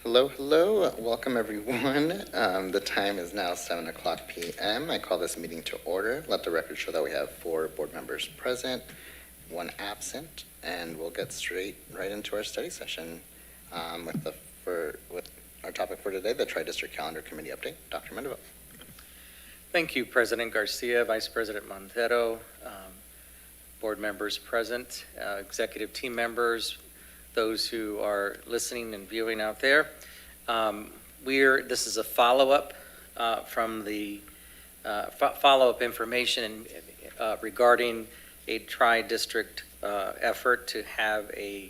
Hello, hello. Welcome, everyone. The time is now 7 o'clock p.m. I call this meeting to order. Let the record show that we have 4 board members present, 1 absent, and we'll get right into our study session with our topic for today, the Tri-District Calendar Committee update. Dr. Mendeville. Thank you, President Garcia, Vice President Montero, board members present, executive team members, those who are listening and viewing out there. This is a follow-up from the follow-up information regarding a tri-district effort to have a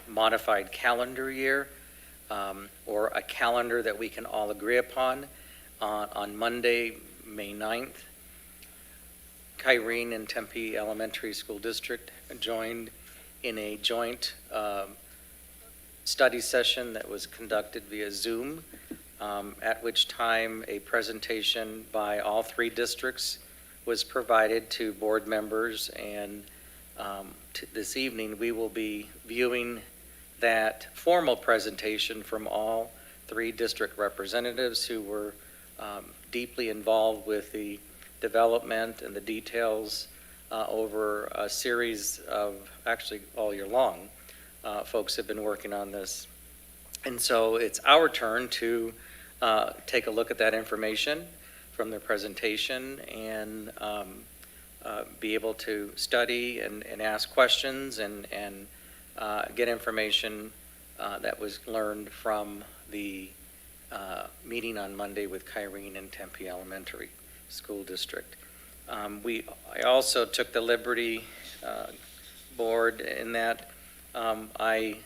modified calendar year or a calendar that we can all agree upon. On Monday, May 9th, Kyrene and Tempe Elementary School District joined in a joint study session that was conducted via Zoom, at which time a presentation by all 3 districts was provided to board members, and this evening we will be viewing that formal presentation from all 3 district representatives who were deeply involved with the development and the details over a series of, actually all year long, folks have been working on this. And so it's our turn to take a look at that information from their presentation and be able to study and ask questions and get information that was learned from the meeting on Monday with Kyrene and Tempe Elementary School District. I also took the liberty, board, in that I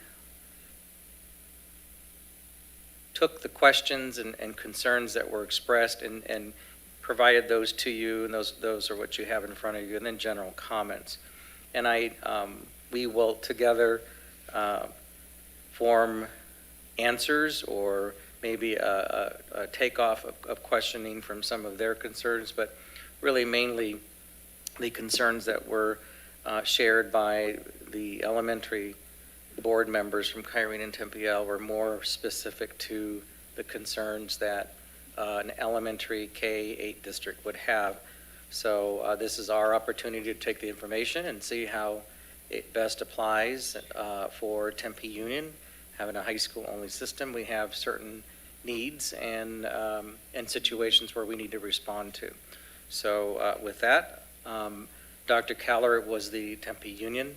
took the questions and concerns that were expressed and provided those to you, and those are what you have in front of you, and then general comments. And we will together form answers or maybe a takeoff of questioning from some of their concerns, but really mainly the concerns that were shared by the elementary board members from Kyrene and Tempe were more specific to the concerns that an elementary K-8 district would have. So this is our opportunity to take the information and see how it best applies for Tempe Union. Having a high school only system, we have certain needs and situations where we need to respond to. So with that, Dr. Caller was the Tempe Union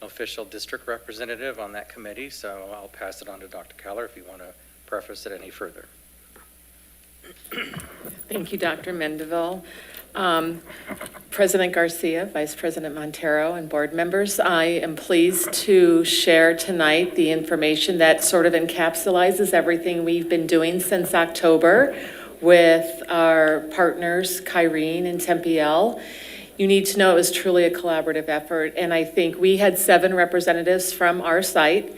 official district representative on that committee, so I'll pass it on to Dr. Caller if you want to preface it any further. Thank you, Dr. Mendeville. President Garcia, Vice President Montero, and board members, I am pleased to share tonight the information that sort of encapsulates everything we've been doing since October with our partners, Kyrene and Tempe. You need to know it was truly a collaborative effort, and I think we had 7 representatives from our site.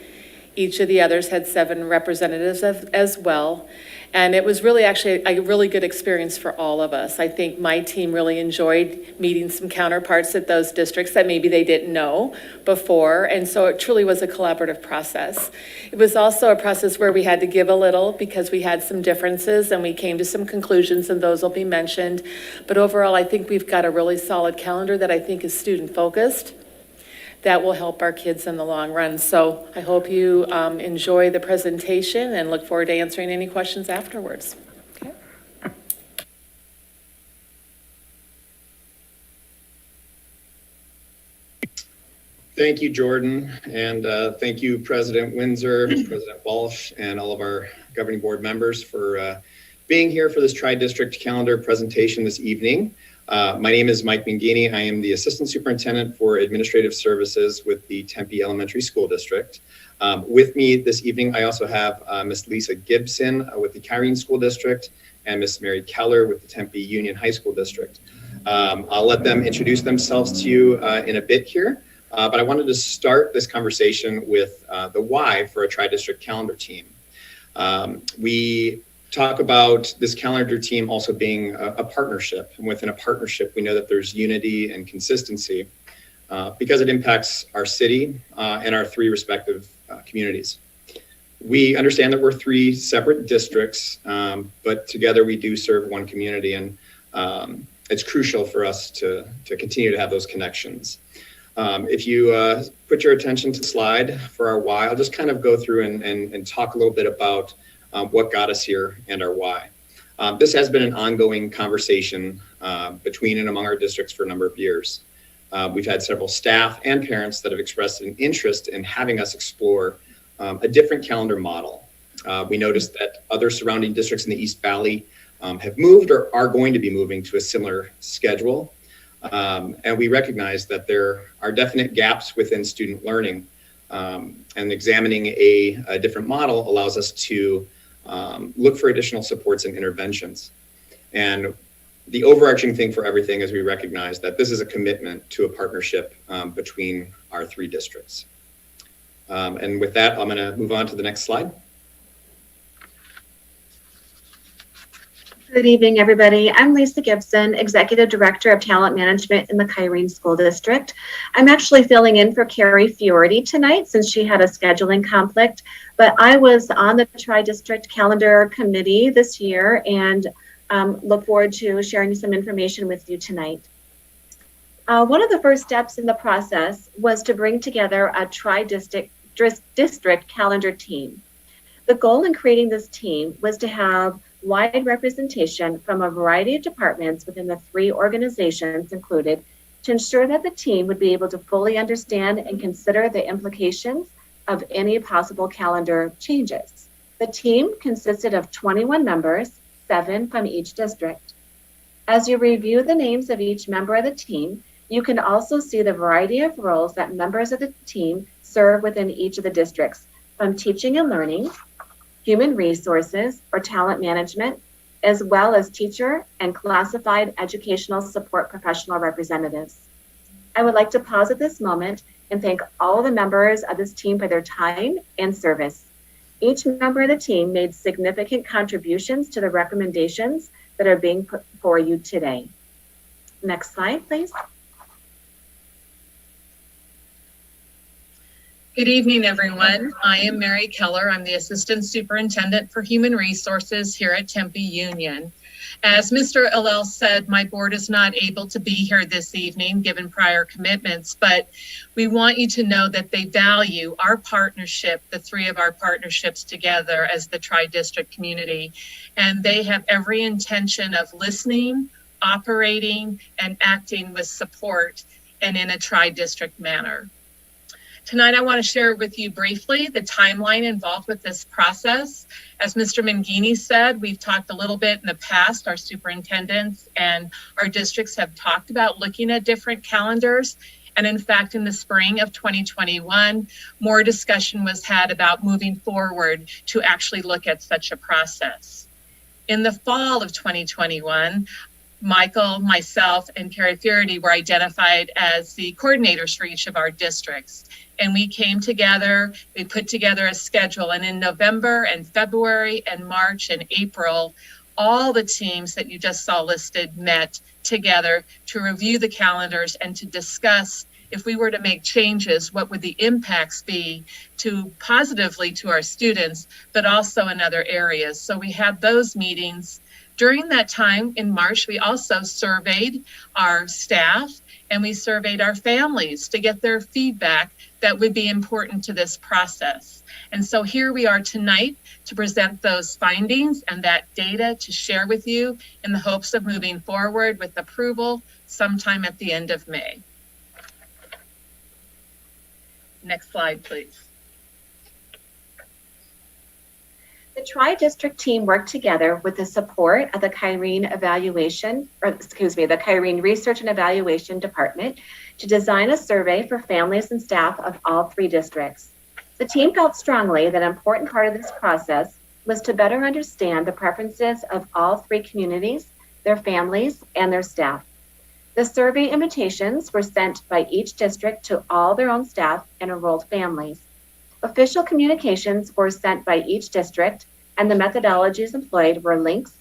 Each of the others had 7 representatives as well. And it was really actually a really good experience for all of us. I think my team really enjoyed meeting some counterparts at those districts that maybe they didn't know before. And so it truly was a collaborative process. It was also a process where we had to give a little because we had some differences and we came to some conclusions, and those will be mentioned. But overall, I think we've got a really solid calendar that I think is student focused, that will help our kids in the long run. So I hope you enjoy the presentation and look forward to answering any questions afterwards. Okay. Thank you, Jordan, and thank you, President Windsor, President Walsh, and all of our governing board members for being here for this Tri-District Calendar presentation this evening. My name is Mike Mangini. I am the Assistant Superintendent for Administrative Services with the Tempe Elementary School District. With me this evening, I also have Ms. Lisa Gibson with the Kyrene School District and Ms. Mary Keller with the Tempe Union High School District. I'll let them introduce themselves to you in a bit here, but I wanted to start this conversation with the why for a Tri-District Calendar team. We talk about this calendar team also being a partnership. And within a partnership, we know that there's unity and consistency because it impacts our city and our 3 respective communities. We understand that we're 3 separate districts, but together we do serve one community, and it's crucial for us to continue to have those connections. If you put your attention to the slide for our why, I'll just kind of go through and talk a little bit about what got us here and our why. This has been an ongoing conversation between and among our districts for a number of years. We've had several staff and parents that have expressed an interest in having us explore a different calendar model. We noticed that other surrounding districts in the East Valley have moved or are going to be moving to a similar schedule. And we recognize that there are definite gaps within student learning, and examining a different model allows us to look for additional supports and interventions. And the overarching thing for everything is we recognize that this is a commitment to a partnership between our 3 districts. And with that, I'm going to move on to the next slide. Good evening, everybody. I'm Lisa Gibson, Executive Director of Talent Management in the Kyrene School District. I'm actually filling in for Carrie Fioriti tonight since she had a scheduling conflict, but I was on the Tri-District Calendar Committee this year and look forward to sharing some information with you tonight. One of the first steps in the process was to bring together a Tri-District calendar team. The goal in creating this team was to have wide representation from a variety of departments within the 3 organizations included to ensure that the team would be able to fully understand and consider the implications of any possible calendar changes. The team consisted of 21 members, 7 from each district. As you review the names of each member of the team, you can also see the variety of roles that members of the team serve within each of the districts, from teaching and learning, human resources or talent management, as well as teacher and classified educational support professional representatives. I would like to pause at this moment and thank all the members of this team for their time and service. Each member of the team made significant contributions to the recommendations that are being put for you today. Next slide, please. Good evening, everyone. I am Mary Keller. I'm the Assistant Superintendent for Human Resources here at Tempe Union. As Mr. Allel said, my board is not able to be here this evening given prior commitments, but we want you to know that they value our partnership, the 3 of our partnerships together as the Tri-District community, and they have every intention of listening, operating, and acting with support and in a Tri-District manner. Tonight, I want to share with you briefly the timeline involved with this process. As Mr. Mangini said, we've talked a little bit in the past, our superintendents and our districts have talked about looking at different calendars. And in fact, in the spring of 2021, more discussion was had about moving forward to actually look at such a process. In the fall of 2021, Michael, myself, and Carrie Fioriti were identified as the coordinators for each of our districts. And we came together, we put together a schedule, and in November and February and March and April, all the teams that you just saw listed met together to review the calendars and to discuss if we were to make changes, what would the impacts be to positively to our students, but also in other areas. So we had those meetings. During that time in March, we also surveyed our staff and we surveyed our families to get their feedback that would be important to this process. And so here we are tonight to present those findings and that data to share with you in the hopes of moving forward with approval sometime at the end of May. Next slide, please. The Tri-District team worked together with the support of the Kyrene Kyrene Research and Evaluation Department to design a survey for families and staff of all 3 districts. The team felt strongly that an important part of this process was to better understand the preferences of all 3 communities, their families, and their staff. The survey invitations were sent by each district to all their own staff and enrolled families. Official communications were sent by each district, and the methodologies employed were links,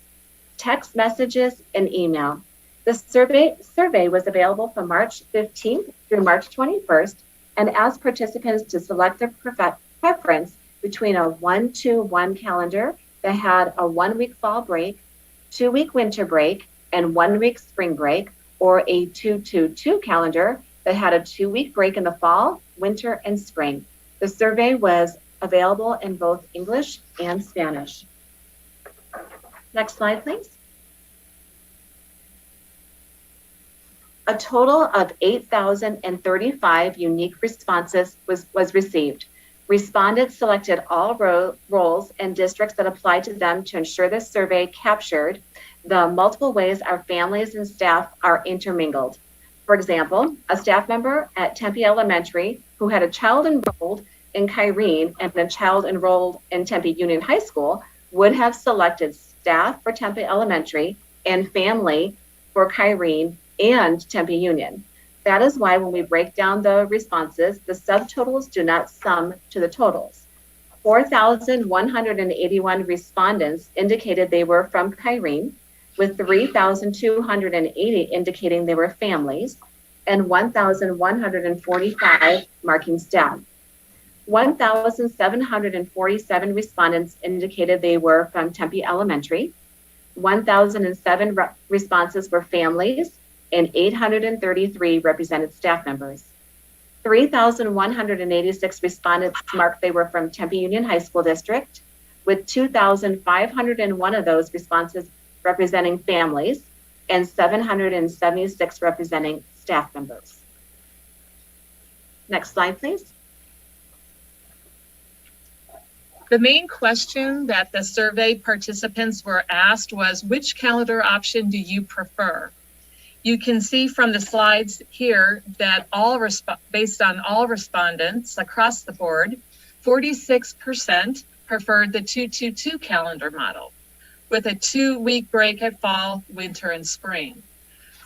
text messages, and email. The survey was available from March 15th through March 21st, and asked participants to select their preference between a 1-2-1 calendar that had a 1-week fall break, 2-week winter break, and 1-week spring break, or a 2-2-2 calendar that had a 2-week break in the fall, winter, and spring. The survey was available in both English and Spanish. Next slide, please. A total of 8,035 unique responses was received. Respondents selected all roles and districts that applied to them to ensure this survey captured the multiple ways our families and staff are intermingled. For example, a staff member at Tempe Elementary who had a child enrolled in Kyrene and a child enrolled in Tempe Union High School would have selected staff for Tempe Elementary and family for Kyrene and Tempe Union. That is why when we break down the responses, the subtotals do not sum to the totals. 4,181 respondents indicated they were from Kyrene, with 3,280 indicating they were families, and 1,145 marking staff. 1,747 respondents indicated they were from Tempe Elementary. 1,007 responses were families, and 833 represented staff members. 3,186 respondents marked they were from Tempe Union High School District, with 2,501 of those responses representing families and 776 representing staff members. Next slide, please. The main question that the survey participants were asked was, which calendar option do you prefer? You can see from the slides here that based on all respondents across the board, 46% preferred the 2-2-2 calendar model with a 2-week break at fall, winter, and spring.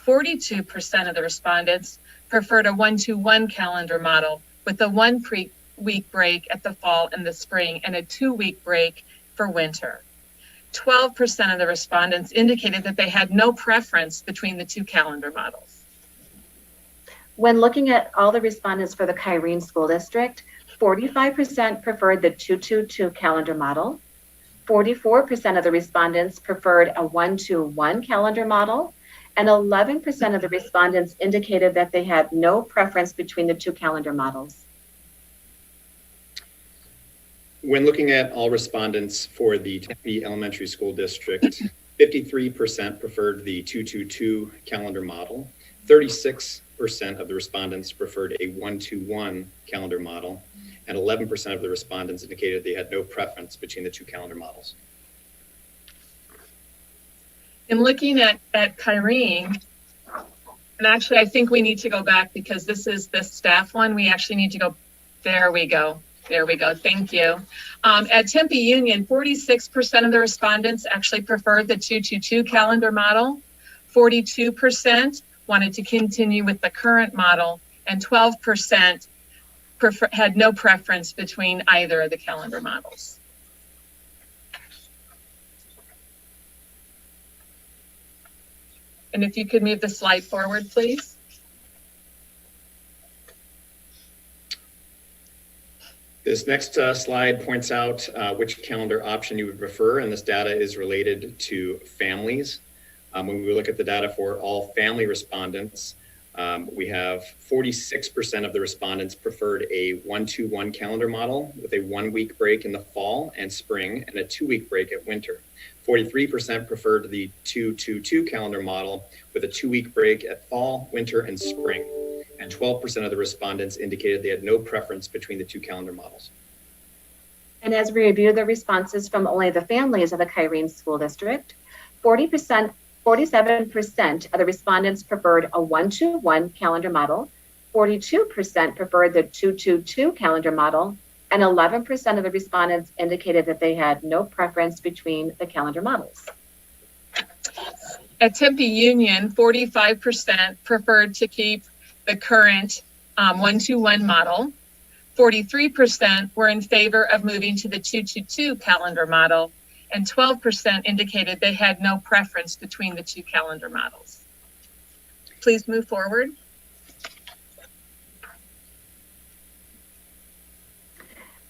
42% of the respondents preferred a 1-2-1 calendar model with a 1-week break at the fall and the spring and a 2-week break for winter. 12% of the respondents indicated that they had no preference between the two calendar models. When looking at all the respondents for the Kyrene School District, 45% preferred the 2-2-2 calendar model. 44% of the respondents preferred a 1-2-1 calendar model, and 11% of the respondents indicated that they had no preference between the two calendar models. When looking at all respondents for the Tempe Elementary School District, 53% preferred the 2-2-2 calendar model. 36% of the respondents preferred a 1-2-1 calendar model, and 11% of the respondents indicated they had no preference between the two calendar models. In looking at Kyrene, and actually I think we need to go back because this is the staff one. We actually need to go, there we go. There we go. Thank you. At Tempe Union, 46% of the respondents actually preferred the 2-2-2 calendar model. 42% wanted to continue with the current model, and 12% had no preference between either of the calendar models. And if you could move the slide forward, please. This next slide points out which calendar option you would prefer, and this data is related to families. When we look at the data for all family respondents, we have 46% of the respondents preferred a 1-2-1 calendar model with a 1-week break in the fall and spring and a 2-week break at winter. 43% preferred the 2-2-2 calendar model with a 2-week break at fall, winter, and spring. And 12% of the respondents indicated they had no preference between the two calendar models. And as we review the responses from only the families of the Kyrene School District, 47% of the respondents preferred a 1-2-1 calendar model, 42% preferred the 2-2-2 calendar model, and 11% of the respondents indicated that they had no preference between the calendar models. At Tempe Union, 45% preferred to keep the current 1-2-1 model. 43% were in favor of moving to the 2-2-2 calendar model, and 12% indicated they had no preference between the two calendar models. Please move forward.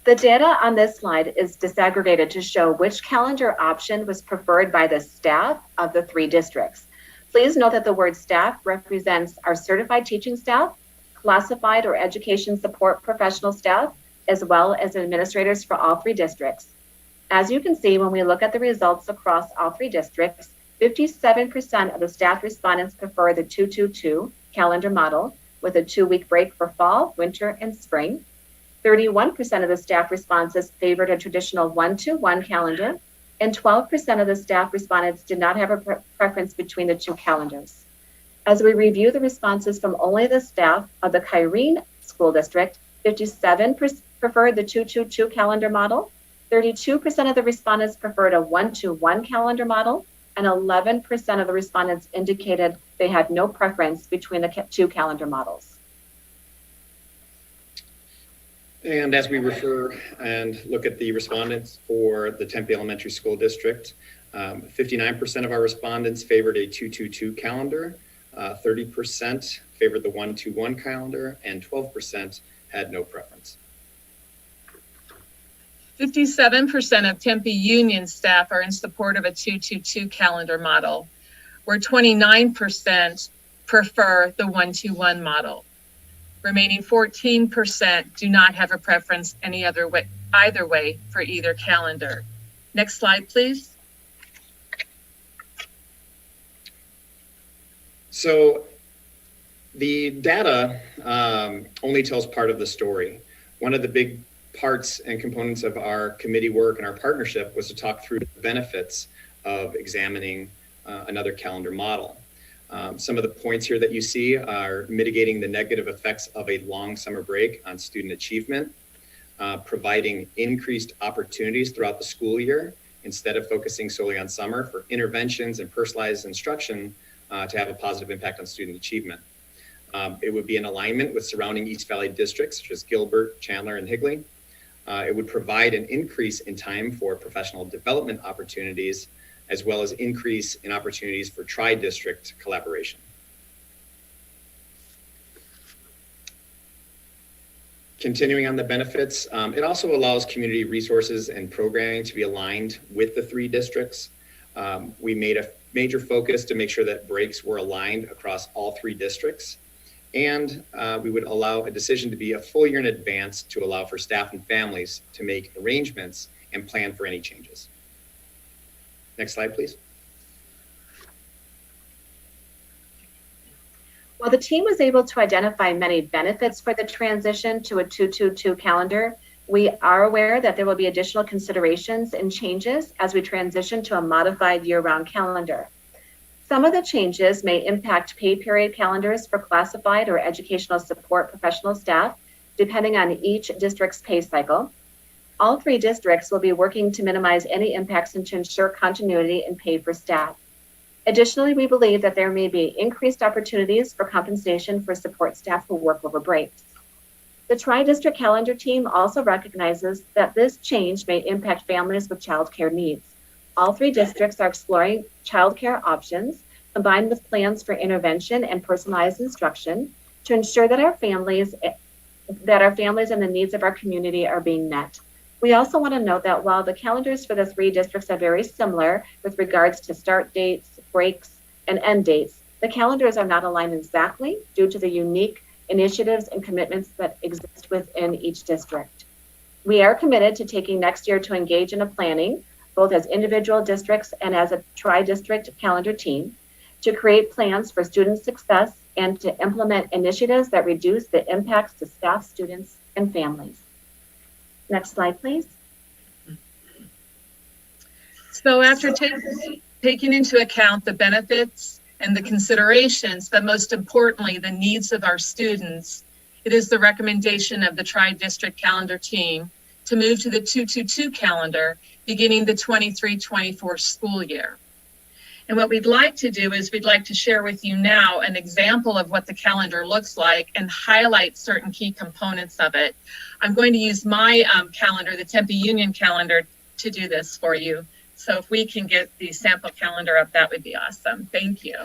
The data on this slide is disaggregated to show which calendar option was preferred by the staff of the 3 districts. Please note that the word staff represents our certified teaching staff, classified or education support professional staff, as well as administrators for all 3 districts. As you can see, when we look at the results across all 3 districts, 57% of the staff respondents prefer the 2-2-2 calendar model with a 2-week break for fall, winter, and spring. 31% of the staff responses favored a traditional 1-2-1 calendar, and 12% of the staff respondents did not have a preference between the 2 calendars. As we review the responses from only the staff of the Kyrene School District, 57% preferred the 2-2-2 calendar model, 32% of the respondents preferred a 1-2-1 calendar model, and 11% of the respondents indicated they had no preference between the 2 calendar models. And as we refer and look at the respondents for the Tempe Elementary School District, 59% of our respondents favored a 2-2-2 calendar, 30% favored the 1-2-1 calendar, and 12% had no preference. 57% of Tempe Union staff are in support of a 2-2-2 calendar model, where 29% prefer the 1-2-1 model. Remaining 14% do not have a preference either way for either calendar. Next slide, please. So the data only tells part of the story. One of the big parts and components of our committee work and our partnership was to talk through the benefits of examining another calendar model. Some of the points here that you see are mitigating the negative effects of a long summer break on student achievement, providing increased opportunities throughout the school year instead of focusing solely on summer for interventions and personalized instruction to have a positive impact on student achievement. It would be in alignment with surrounding East Valley districts such as Gilbert, Chandler, and Higley. It would provide an increase in time for professional development opportunities, as well as increase in opportunities for tri-district collaboration. Continuing on the benefits, it also allows community resources and programming to be aligned with the 3 districts. We made a major focus to make sure that breaks were aligned across all 3 districts. And we would allow a decision to be a full year in advance to allow for staff and families to make arrangements and plan for any changes. Next slide, please. While the team was able to identify many benefits for the transition to a 2-2-2 calendar, we are aware that there will be additional considerations and changes as we transition to a modified year-round calendar. Some of the changes may impact pay period calendars for classified or educational support professional staff, depending on each district's pay cycle. All 3 districts will be working to minimize any impacts and to ensure continuity in pay for staff. Additionally, we believe that there may be increased opportunities for compensation for support staff who work over breaks. The Tri-District Calendar team also recognizes that this change may impact families with childcare needs. All 3 districts are exploring childcare options combined with plans for intervention and personalized instruction to ensure that our families and the needs of our community are being met. We also want to note that while the calendars for the 3 districts are very similar with regards to start dates, breaks, and end dates, the calendars are not aligned exactly due to the unique initiatives and commitments that exist within each district. We are committed to taking next year to engage in a planning, both as individual districts and as a tri-district calendar team, to create plans for student success and to implement initiatives that reduce the impacts to staff, students, and families. Next slide, please. So after taking into account the benefits and the considerations, but most importantly, the needs of our students, it is the recommendation of the Tri-District Calendar team to move to the 2-2-2 calendar beginning the 23-24 school year. And what we'd like to do is we'd like to share with you now an example of what the calendar looks like and highlight certain key components of it. I'm going to use my calendar, the Tempe Union calendar, to do this for you. So if we can get the sample calendar up, that would be awesome. Thank you.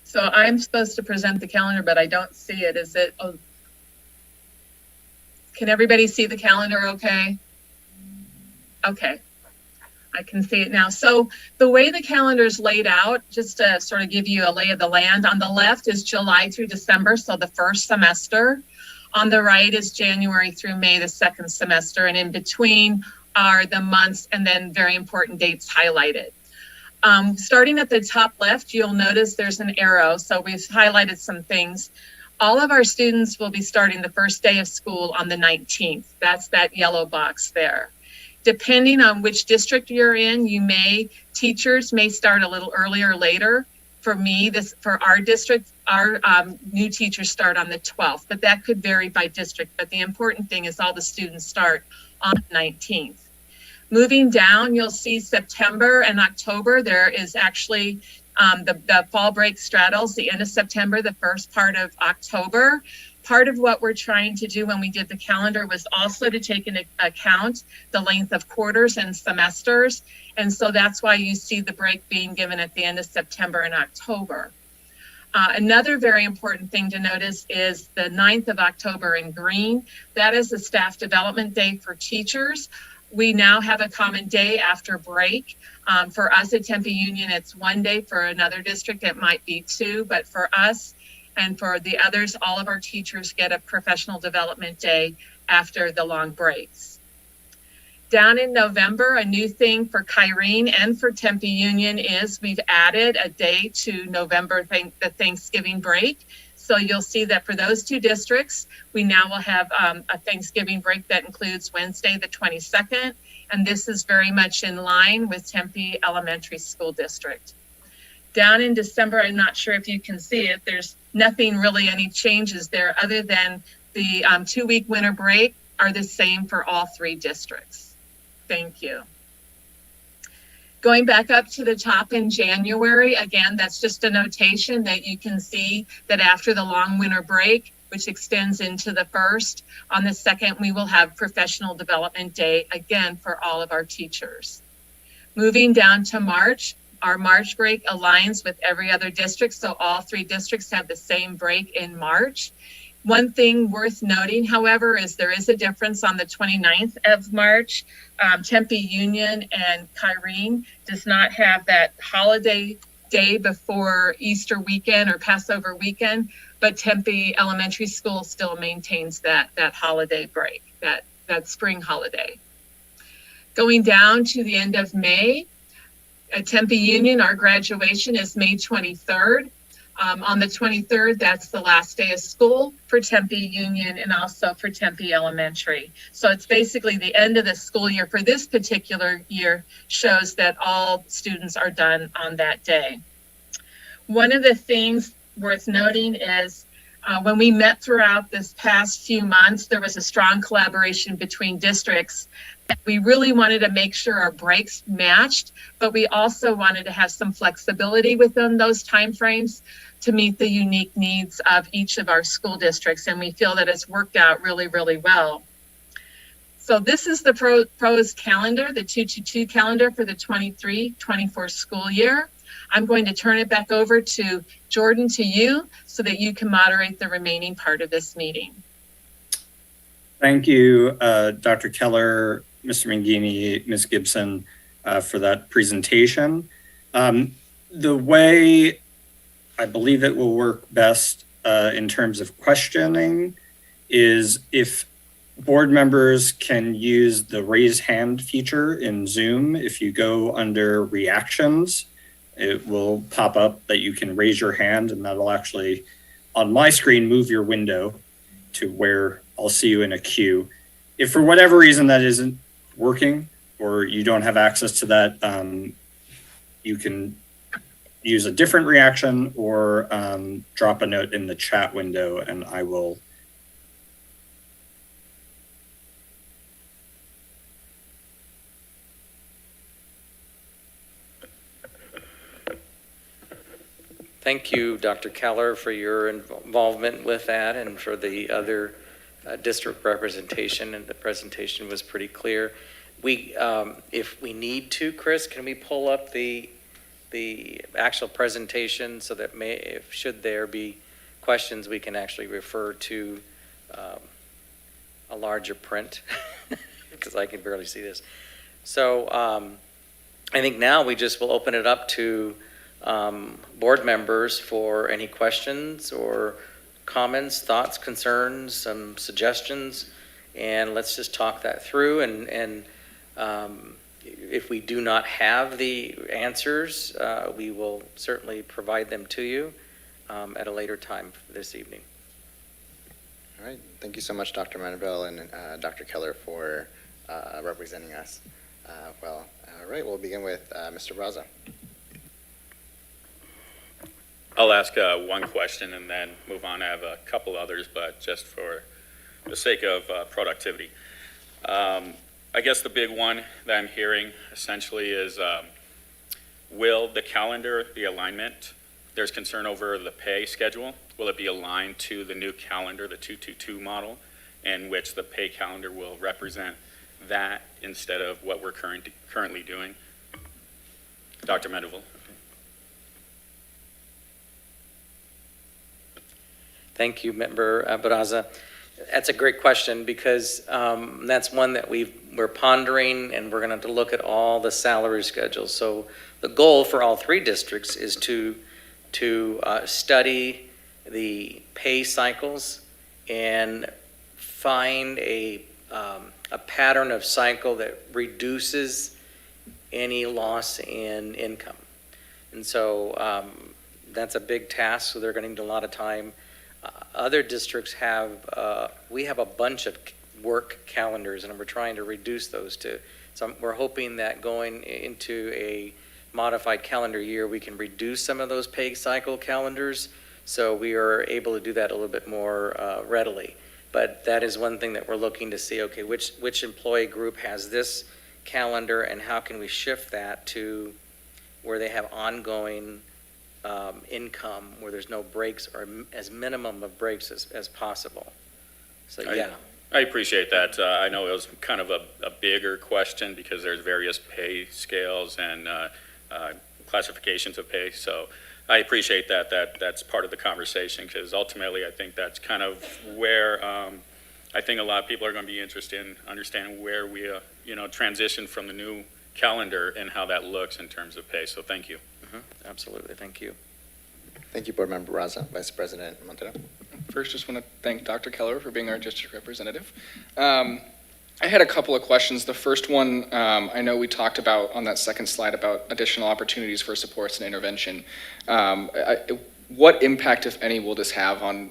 So I'm supposed to present the calendar, but I don't see it. Is it? Oh, can everybody see the calendar okay? Okay, I can see it now. So the way the calendar is laid out, just to sort of give you a lay of the land, on the left is July through December, so the first semester. On the right is January through May, the second semester, and in between are the months and then very important dates highlighted. Starting at the top left, you'll notice there's an arrow. So we've highlighted some things. All of our students will be starting the first day of school on the 19th. That's that yellow box there. Depending on which district you're in, teachers may start a little earlier or later. For me, for our district, our new teachers start on the 12th, but that could vary by district. But the important thing is all the students start on the 19th. Moving down, you'll see September and October. There is actually the fall break straddles the end of September, the first part of October. Part of what we're trying to do when we did the calendar was also to take into account the length of quarters and semesters. And so that's why you see the break being given at the end of September and October. Another very important thing to notice is the 9th of October in green. That is a staff development day for teachers. We now have a common day after break. For us at Tempe Union, it's 1 day. For another district, it might be 2. But for us and for the others, all of our teachers get a professional development day after the long breaks. Down in November, a new thing for Kyrene and for Tempe Union is we've added a day to November, the Thanksgiving break. So you'll see that for those 2 districts, we now will have a Thanksgiving break that includes Wednesday, the 22nd. And this is very much in line with Tempe Elementary School District. Down in December, I'm not sure if you can see it, there's nothing really, any changes there other than the 2-week winter break are the same for all 3 districts. Thank you. Going back up to the top in January, again, that's just a notation that you can see that after the long winter break, which extends into the 1st, on the 2nd, we will have Professional Development Day, again, for all of our teachers. Moving down to March, our March break aligns with every other district, so all 3 districts have the same break in March. One thing worth noting, however, is there is a difference on the 29th of March. Tempe Union and Kyrene does not have that holiday day before Easter weekend or Passover weekend, but Tempe Elementary School still maintains that holiday break, that spring holiday. Going down to the end of May, at Tempe Union, our graduation is May 23rd. On the 23rd, that's the last day of school for Tempe Union and also for Tempe Elementary. So it's basically the end of the school year for this particular year, shows that all students are done on that day. One of the things worth noting is when we met throughout this past few months, there was a strong collaboration between districts. We really wanted to make sure our breaks matched, but we also wanted to have some flexibility within those timeframes to meet the unique needs of each of our school districts. And we feel that it's worked out really, really well. So this is the proposed calendar, the 222 calendar for the 23-24 school year. I'm going to turn it back over to Jordan, to you, so that you can moderate the remaining part of this meeting. Thank you, Dr. Keller, Mr. Mangini, Ms. Gibson, for that presentation. The way I believe it will work best in terms of questioning is if board members can use the raise hand feature in Zoom. If you go under reactions, it will pop up that you can raise your hand, and that'll actually, on my screen, move your window to where I'll see you in a queue. If for whatever reason that isn't working or you don't have access to that, you can use a different reaction or drop a note in the chat window, and I will Thank you, Dr. Keller, for your involvement with that and for the other district representation, and the presentation was pretty clear. If we need to, Chris, can we pull up the the actual presentation so that should there be questions, we can actually refer to a larger print because I can barely see this. So I think now we just will open it up to board members for any questions or comments, thoughts, concerns, some suggestions, and let's just talk that through. And if we do not have the answers, we will certainly provide them to you at a later time this evening. All right, thank you so much, Dr. Mandeville and Dr. Keller for representing us. All right, we'll begin with Mr. Braza. I'll ask one question and then move on. I have a couple others, but just for the sake of productivity. I guess the big one that I'm hearing essentially is will the calendar, the alignment, there's concern over the pay schedule. Will it be aligned to the new calendar, the 222 model, in which the pay calendar will represent that instead of what we're currently doing? Dr. Mandeville. Thank you, Member Barraza. That's a great question because that's one that we're pondering, and we're going to have to look at all the salary schedules. So the goal for all three districts is to study the pay cycles and find a pattern of cycle that reduces any loss in income. And so that's a big task, so they're going to need a lot of time. Other districts we have a bunch of work calendars, and we're trying to reduce those to, so we're hoping that going into a modified calendar year, we can reduce some of those pay cycle calendars, so we are able to do that a little bit more readily. But that is one thing that we're looking to see, okay, which employee group has this calendar, and how can we shift that to where they have ongoing income, where there's no breaks or as minimum of breaks as possible. So yeah. I appreciate that. I know it was kind of a bigger question because there's various pay scales and classifications of pay. So I appreciate that's part of the conversation, because ultimately I think that's kind of where I think a lot of people are going to be interested in understanding where we transition from the new calendar and how that looks in terms of pay. So thank you. Absolutely, thank you. Thank you, Board Member Raza. Vice President Montero. First, just want to thank Dr. Keller for being our district representative. I had a couple of questions. The first one, I know we talked about on that second slide about additional opportunities for supports and intervention. What impact, if any, will this have on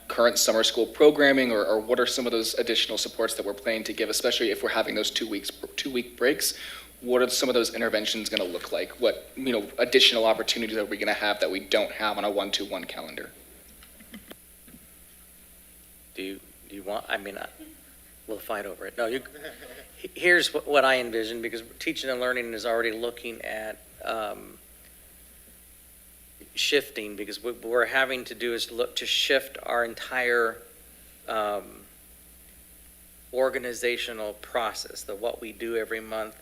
current summer school programming, or what are some of those additional supports that we're planning to give, especially if we're having those 2-week breaks? What are some of those interventions going to look like? What additional opportunities are we going to have that we don't have on a 1-2-1 calendar? Do you want, we'll fight over it. No, here's what I envision, because teaching and learning is already looking at shifting, because what we're having to do is look to shift our entire organizational process, what we do every month,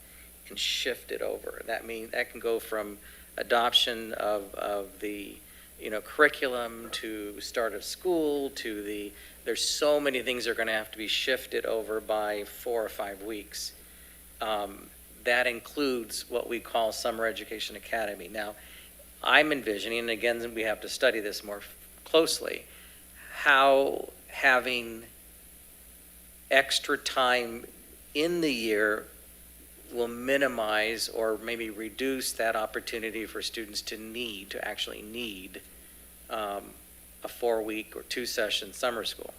and shift it over. That means that can go from adoption of the curriculum to start of school to there's so many things that are going to have to be shifted over by 4 or 5 weeks. That includes what we call Summer Education Academy. Now, I'm envisioning, and again, we have to study this more closely, how having extra time in the year will minimize or maybe reduce that opportunity for students to actually need a 4-week or 2-session summer school.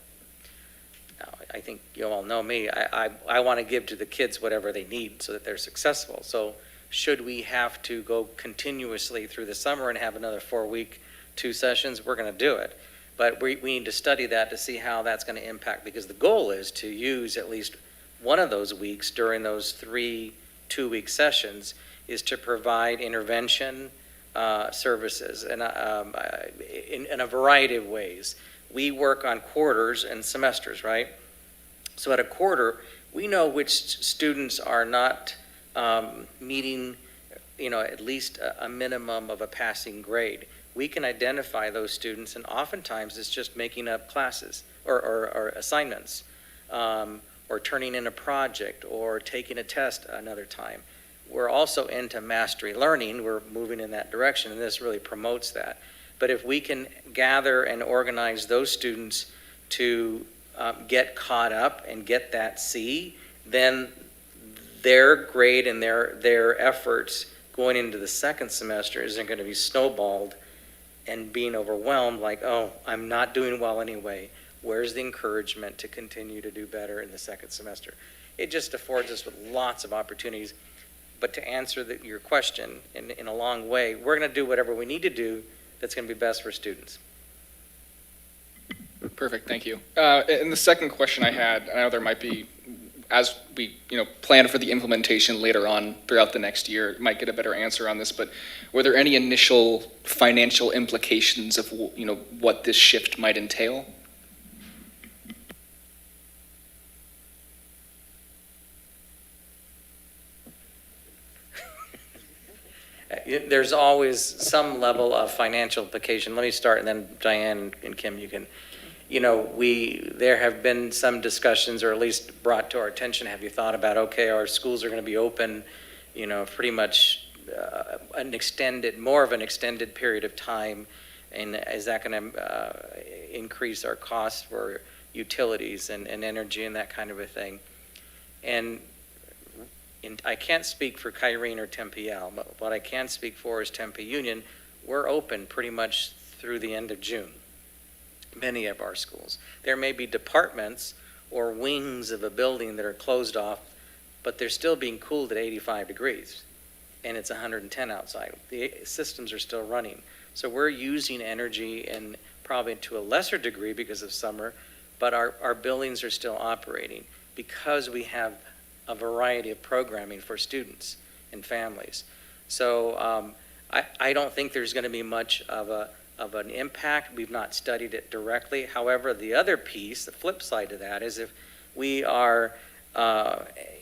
Now, I think you all know me. I want to give to the kids whatever they need so that they're successful. So should we have to go continuously through the summer and have another 4-week 2 sessions, we're going to do it. But we need to study that to see how that's going to impact, because the goal is to use at least one of those weeks during those 3 2-week sessions is to provide intervention services and in a variety of ways. We work on quarters and semesters, right? So at a quarter, we know which students are not meeting at least a minimum of a passing grade. We can identify those students, and oftentimes it's just making up classes or assignments, or turning in a project, or taking a test another time. We're also into mastery learning. We're moving in that direction, and this really promotes that. But if we can gather and organize those students to get caught up and get that C, then their grade and their efforts going into the second semester isn't going to be snowballed and being overwhelmed like, oh, I'm not doing well anyway. Where's the encouragement to continue to do better in the second semester? It just affords us with lots of opportunities. But to answer your question in a long way, we're going to do whatever we need to do that's going to be best for students. Perfect, thank you. And the second question I had, I know there might be, as we plan for the implementation later on throughout the next year, might get a better answer on this, but were there any initial financial implications of what this shift might entail? There's always some level of financial implication. Let me start, and then Diane and Kim, you can. There have been some discussions, or at least brought to our attention. Have you thought about, okay, our schools are going to be open, pretty much more of an extended period of time, and is that going to increase our costs for utilities and energy and that kind of a thing? And I can't speak for Kyrene or Tempe, but what I can speak for is Tempe Union. We're open pretty much through the end of June, many of our schools. There may be departments or wings of a building that are closed off, but they're still being cooled at 85 degrees, and it's 110 outside. The systems are still running. So we're using energy, and probably to a lesser degree because of summer, but our buildings are still operating because we have a variety of programming for students and families. So I don't think there's going to be much of an impact. We've not studied it directly. However, the other piece, the flip side to that, is if we are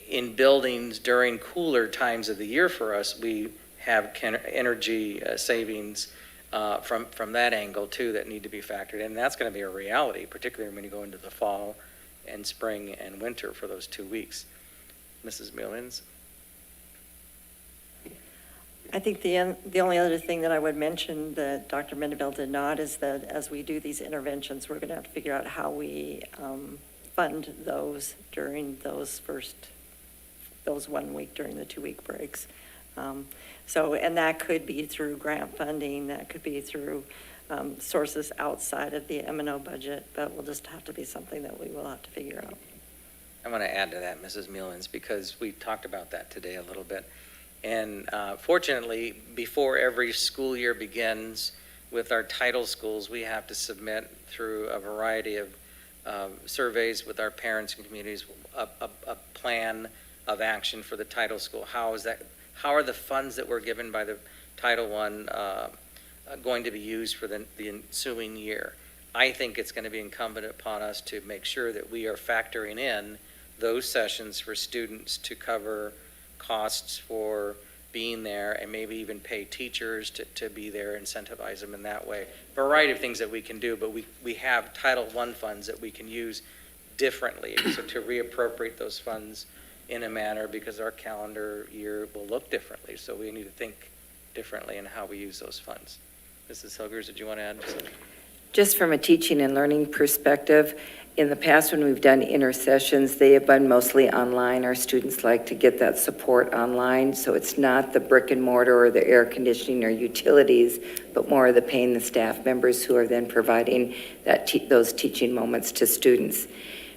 in buildings during cooler times of the year for us, we have energy savings from that angle too that need to be factored in. And that's going to be a reality, particularly when you go into the fall and spring and winter for those 2 weeks. Mrs. Millins? I think the only other thing that I would mention that Dr. Mendeville did not is that as we do these interventions, we're going to have to figure out how we fund those during those 1 week during the 2 week breaks. And that could be through grant funding, that could be through sources outside of the M&O budget, but will just have to be something that we will have to figure out. I want to add to that, Mrs. Mullins, because we talked about that today a little bit. And fortunately, before every school year begins with our title schools, we have to submit through a variety of surveys with our parents and communities a plan of action for the title school. How are the funds that were given by the Title I going to be used for the ensuing year? I think it's going to be incumbent upon us to make sure that we are factoring in those sessions for students to cover costs for being there, and maybe even pay teachers to be there, incentivize them in that way. A variety of things that we can do, but we have Title I funds that we can use differently, so to reappropriate those funds in a manner, because our calendar year will look differently, so we need to think differently in how we use those funds. Mrs. Hilgers, did you want to add something? Just from a teaching and learning perspective, in the past when we've done intercessions, they have been mostly online. Our students like to get that support online, so it's not the brick and mortar or the air conditioning or utilities, but more of the paying the staff members who are then providing those teaching moments to students.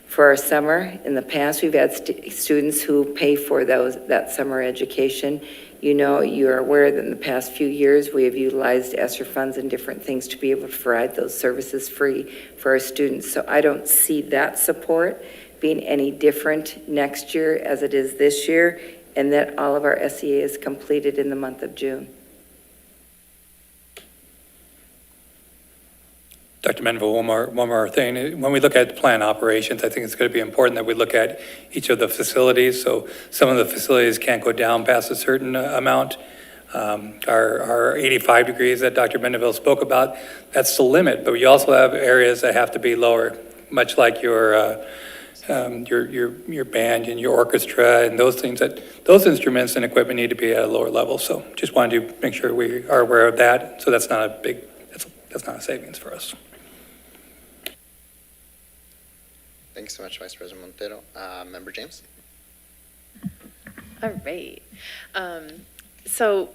For our summer, in the past, we've had students who pay for that summer education. You're aware that in the past few years, we have utilized ESSER funds and different things to be able to provide those services free for our students. So I don't see that support being any different next year as it is this year, and that all of our SEA is completed in the month of June. Dr. Menville, one more thing. When we look at plan operations, I think it's going to be important that we look at each of the facilities. So some of the facilities can't go down past a certain amount. Our 85 degrees that Dr. Mendeville spoke about, that's the limit, but we also have areas that have to be lower, much like your band and your orchestra and those things, that those instruments and equipment need to be at a lower level. So just wanted to make sure we are aware of that. So that's not a big, that's not a savings for us. Thanks so much, Vice President Montero. Member James? All right. So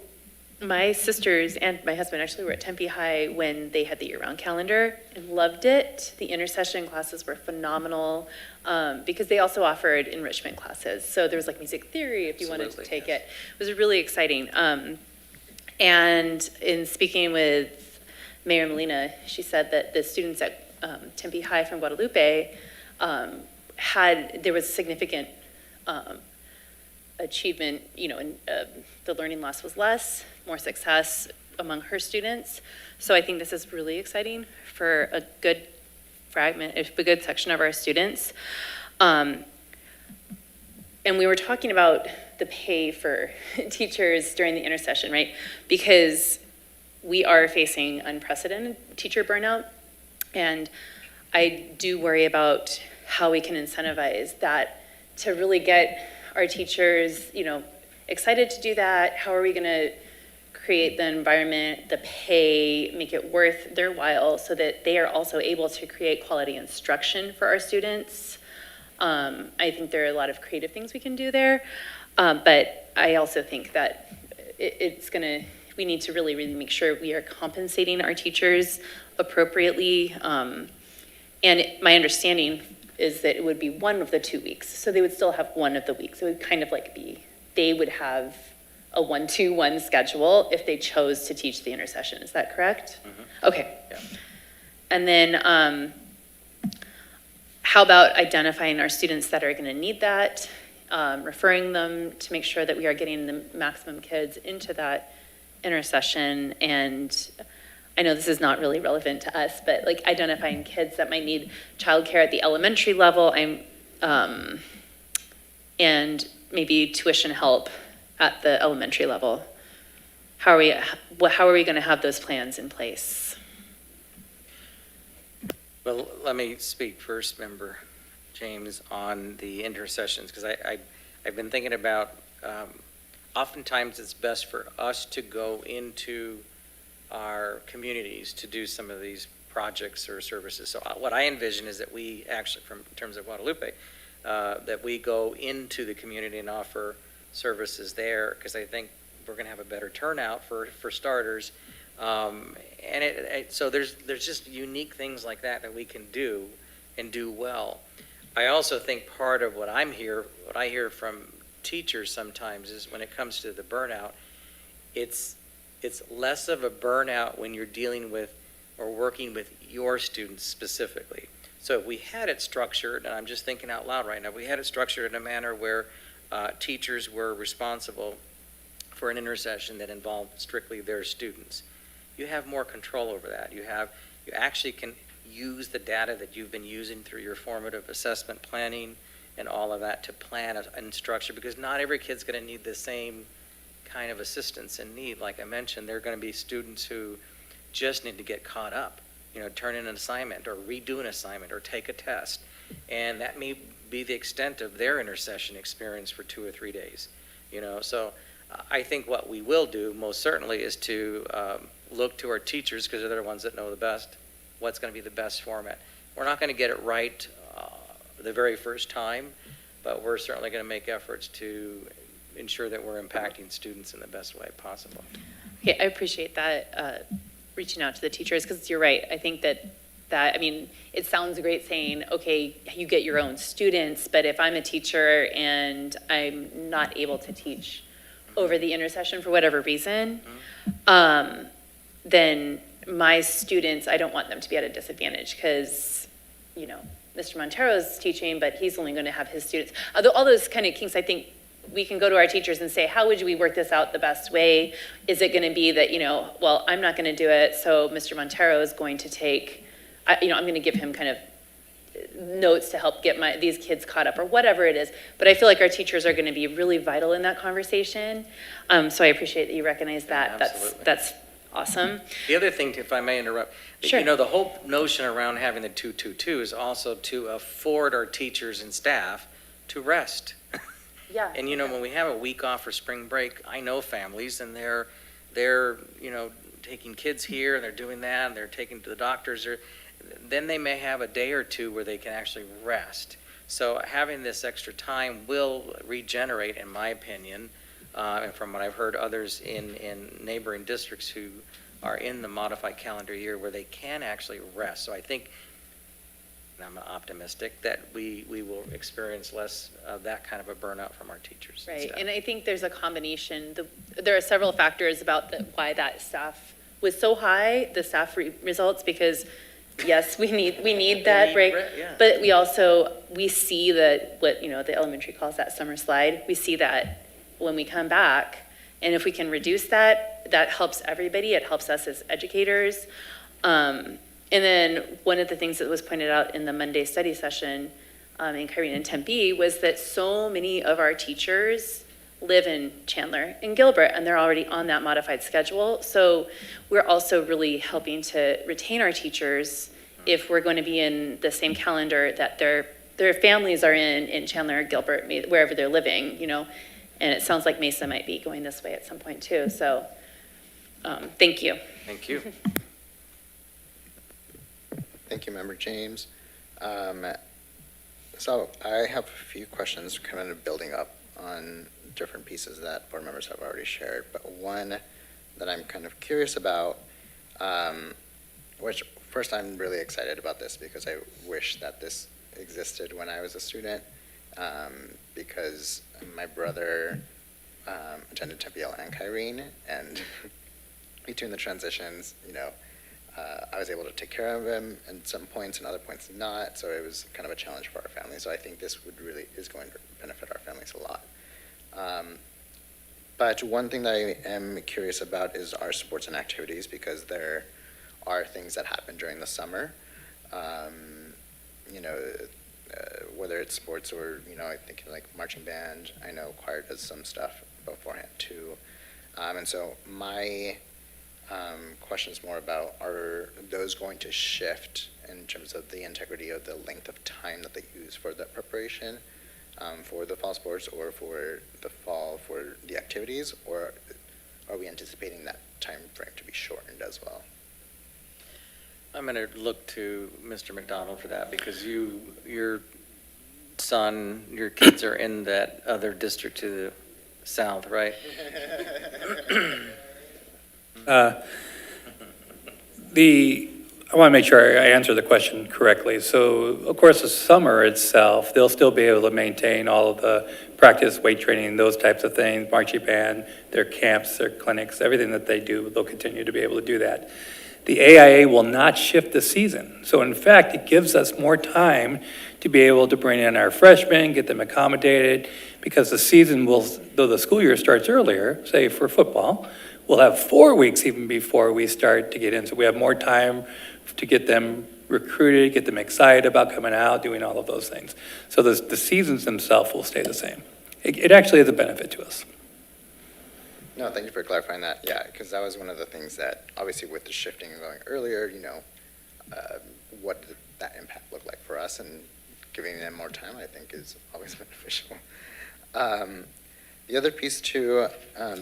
my sisters and my husband actually were at Tempe High when they had the year-round calendar and loved it. The intercession classes were phenomenal because they also offered enrichment classes. So there was like music theory if you wanted to take it. It was really exciting. And in speaking with Mayor Molina, she said that the students at Tempe High from Guadalupe there was significant achievement, and the learning loss was less, more success among her students. So I think this is really exciting for a good section of our students. And we were talking about the pay for teachers during the intercession, right? Because we are facing unprecedented teacher burnout. And I do worry about how we can incentivize that to really get our teachers, excited to do that. How are we going to create the environment, the pay, make it worth their while so that they are also able to create quality instruction for our students? I think there are a lot of creative things we can do there, but I also think that we need to really, really make sure we are compensating our teachers appropriately. And my understanding is that it would be one of the 2 weeks. So they would still have one of the weeks. It would kind of like they would have a 1-2-1 schedule if they chose to teach the intercession. Is that correct? Mm-hmm. Okay. Yeah. And then how about identifying our students that are gonna need that, referring them to make sure that we are getting the maximum kids into that intercession. And I know this is not really relevant to us, but like identifying kids that might need childcare at the elementary level, and maybe tuition help at the elementary level. How are we going to have those plans in place? Well, let me speak first, Member James, on the intercessions, because I've been thinking about, oftentimes it's best for us to go into our communities to do some of these projects or services. So what I envision is that we actually, in terms of Guadalupe, that we go into the community and offer services there, because I think we're going to have a better turnout for starters. So there's just unique things like that we can do and do well. I also think part of what I hear from teachers sometimes is when it comes to the burnout, it's less of a burnout when you're dealing with or working with your students specifically. So if we had it structured, and I'm just thinking out loud right now, if we had it structured in a manner where teachers were responsible for an intercession that involved strictly their students, you have more control over that. You actually can use the data that you've been using through your formative assessment planning and all of that to plan and structure, because not every kid's going to need the same kind of assistance and need. Like I mentioned, there are going to be students who just need to get caught up, turn in an assignment or redo an assignment or take a test. And that may be the extent of their intercession experience for 2 or 3 days, So I think what we will do most certainly is to look to our teachers, because they're the ones that know the best, what's going to be the best format. We're not going to get it right the very first time, but we're certainly going to make efforts to ensure that we're impacting students in the best way possible. Okay, I appreciate that, reaching out to the teachers, because you're right. I think that it sounds great saying, okay, you get your own students, but if I'm a teacher and I'm not able to teach over the intercession for whatever reason, then my students, I don't want them to be at a disadvantage, because, Mr. Montero's teaching, but he's only going to have his students. All those kind of kinks, I think, we can go to our teachers and say, how would we work this out the best way? Is it going to be that, well, I'm not going to do it, so Mr. Montero is going to take, I'm going to give him kind of notes to help get these kids caught up or whatever it is. But I feel like our teachers are going to be really vital in that conversation. So I appreciate that you recognize that. Yeah, absolutely. That's awesome. The other thing, if I may interrupt, Sure. you know, the whole notion around having the 222 is also to afford our teachers and staff to rest. Yeah. And, you know, when we have a week off for spring break, I know families and they're, you know, taking kids here and they're doing that and they're taking to the doctors, or then they may have a day or two where they can actually rest. So having this extra time will regenerate, in my opinion, and from what I've heard others in neighboring districts who are in the modified calendar year where they can actually rest. So I think, and I'm optimistic, that we will experience less of that kind of a burnout from our teachers. Right, and I think there's a combination. There are several factors about why that staff was so high, the staff results, because yes, we need that break, yeah. but we see that what, you know, the elementary calls that summer slide. We see that when we come back, and if we can reduce that, that helps everybody. It helps us as educators. And then one of the things that was pointed out in the Monday study session in Kyrene and Tempe was that so many of our teachers live in Chandler and Gilbert, and they're already on that modified schedule. So we're also really helping to retain our teachers if we're going to be in the same calendar that their families are in Chandler or Gilbert, wherever they're living, you know. And it sounds like Mesa might be going this way at some point too. So thank you. Thank you. Thank you, Member James. So I have a few questions kind of building up on different pieces that board members have already shared, but one that I'm kind of curious about, which first I'm really excited about this because I wish that this existed when I was a student, because my brother attended Tempe and Kyrene, and between the transitions, you know, I was able to take care of him at some points and other points not, so it was kind of a challenge for our family. So I think this is going to benefit our families a lot. But one thing that I am curious about is our sports and activities, because there are things that happen during the summer. You know, whether it's sports or, you know, I think like marching band, I know choir does some stuff beforehand too. And so my question is more about, are those going to shift in terms of the integrity of the length of time that they use for that preparation for the fall sports or for the fall for the activities, or are we anticipating that time frame to be shortened as well? I'm going to look to Mr. McDonald for that, because your son, your kids are in that other district to the south, right? I want to make sure I answer the question correctly. So, of course, the summer itself, they'll still be able to maintain all of the practice, weight training, those types of things, marching band, their camps, their clinics, everything that they do, they'll continue to be able to do that. The AIA will not shift the season. So, in fact, it gives us more time to be able to bring in our freshmen, get them accommodated, because the season will, though the school year starts earlier, say for football, we'll have 4 weeks even before we start to get in. So we have more time to get them recruited, get them excited about coming out, doing all of those things. So the seasons themselves will stay the same. It actually is a benefit to us. No, thank you for clarifying that. Yeah, because that was one of the things that, obviously with the shifting and going earlier, you know, what did that impact look like for us, and giving them more time, I think, is always beneficial. The other piece too,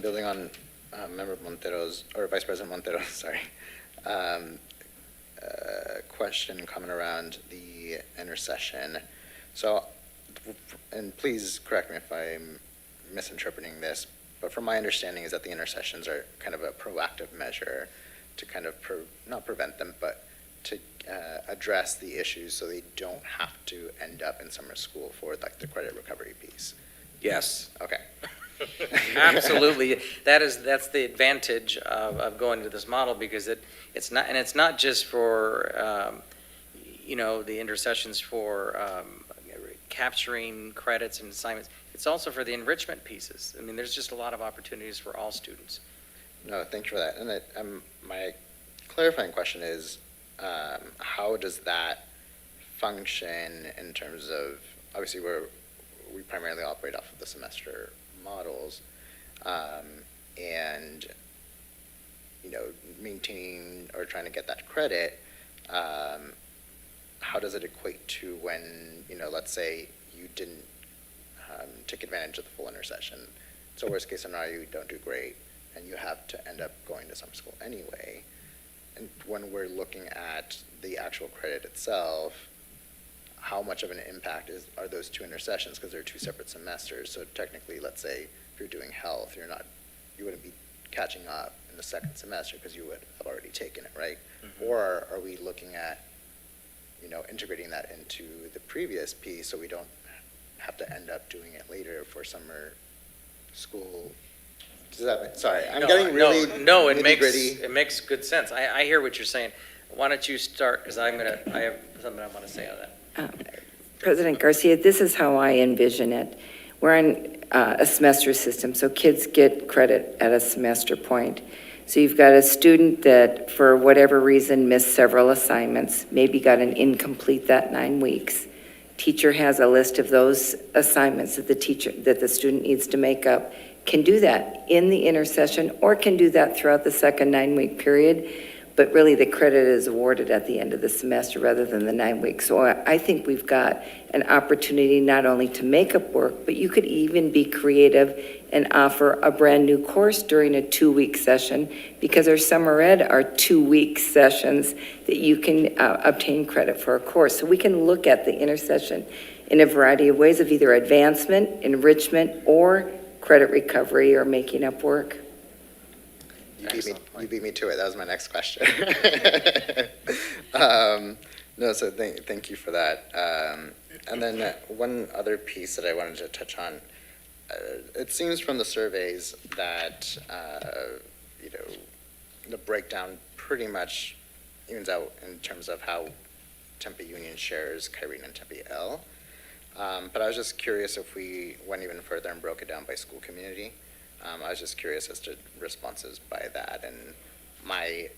building on Member Montero's, or Vice President Montero's, sorry, question coming around the intercession. So, and please correct me if I'm misinterpreting this, but from my understanding is that the intercessions are kind of a proactive measure to kind of, not prevent them, but to address the issues so they don't have to end up in summer school for like the credit recovery piece. Yes. Okay. Absolutely. That's the advantage of going to this model, because it's not just for, you know, the intercessions for capturing credits and assignments. It's also for the enrichment pieces. I mean, there's just a lot of opportunities for all students. No, thank you for that. And my clarifying question is, how does that function in terms of, obviously, we primarily operate off of the semester models, and, you know, maintaining or trying to get that credit, how does it equate to when, you know, let's say you didn't take advantage of the full intercession? So worst case scenario, you don't do great, and you have to end up going to summer school anyway. And when we're looking at the actual credit itself, how much of an impact are those two intercessions? Because they're two separate semesters. So technically, let's say if you're doing health, you wouldn't be catching up in the second semester because you would have already taken it, right? Mm-hmm. Or are we looking at, you know, integrating that into the previous piece so we don't have to end up doing it later for summer school? Does that sorry, I'm getting really No, it nitty-gritty. makes good sense. I hear what you're saying. Why don't you start, because I have something I want to say on that. President Garcia, this is how I envision it. We're on a semester system, so kids get credit at a semester point. So you've got a student that, for whatever reason, missed several assignments, maybe got an incomplete that 9 weeks. Teacher has a list of those assignments that the student needs to make up, can do that in the intercession or can do that throughout the second 9-week period. But really the credit is awarded at the end of the semester rather than the 9 weeks. So I think we've got an opportunity not only to make up work, but you could even be creative and offer a brand new course during a 2-week session, because our summer ed are 2-week sessions that you can obtain credit for a course. So we can look at the intercession in a variety of ways of either advancement, enrichment, or credit recovery or making up work. You beat me to it. That was my next question. No, so thank you for that. And then one other piece that I wanted to touch on, it seems from the surveys that, you know, the breakdown pretty much evens out in terms of how Tempe Union shares Kyrene and Tempe L. But I was just curious if we went even further and broke it down by school community. I was just curious as to responses by that, and my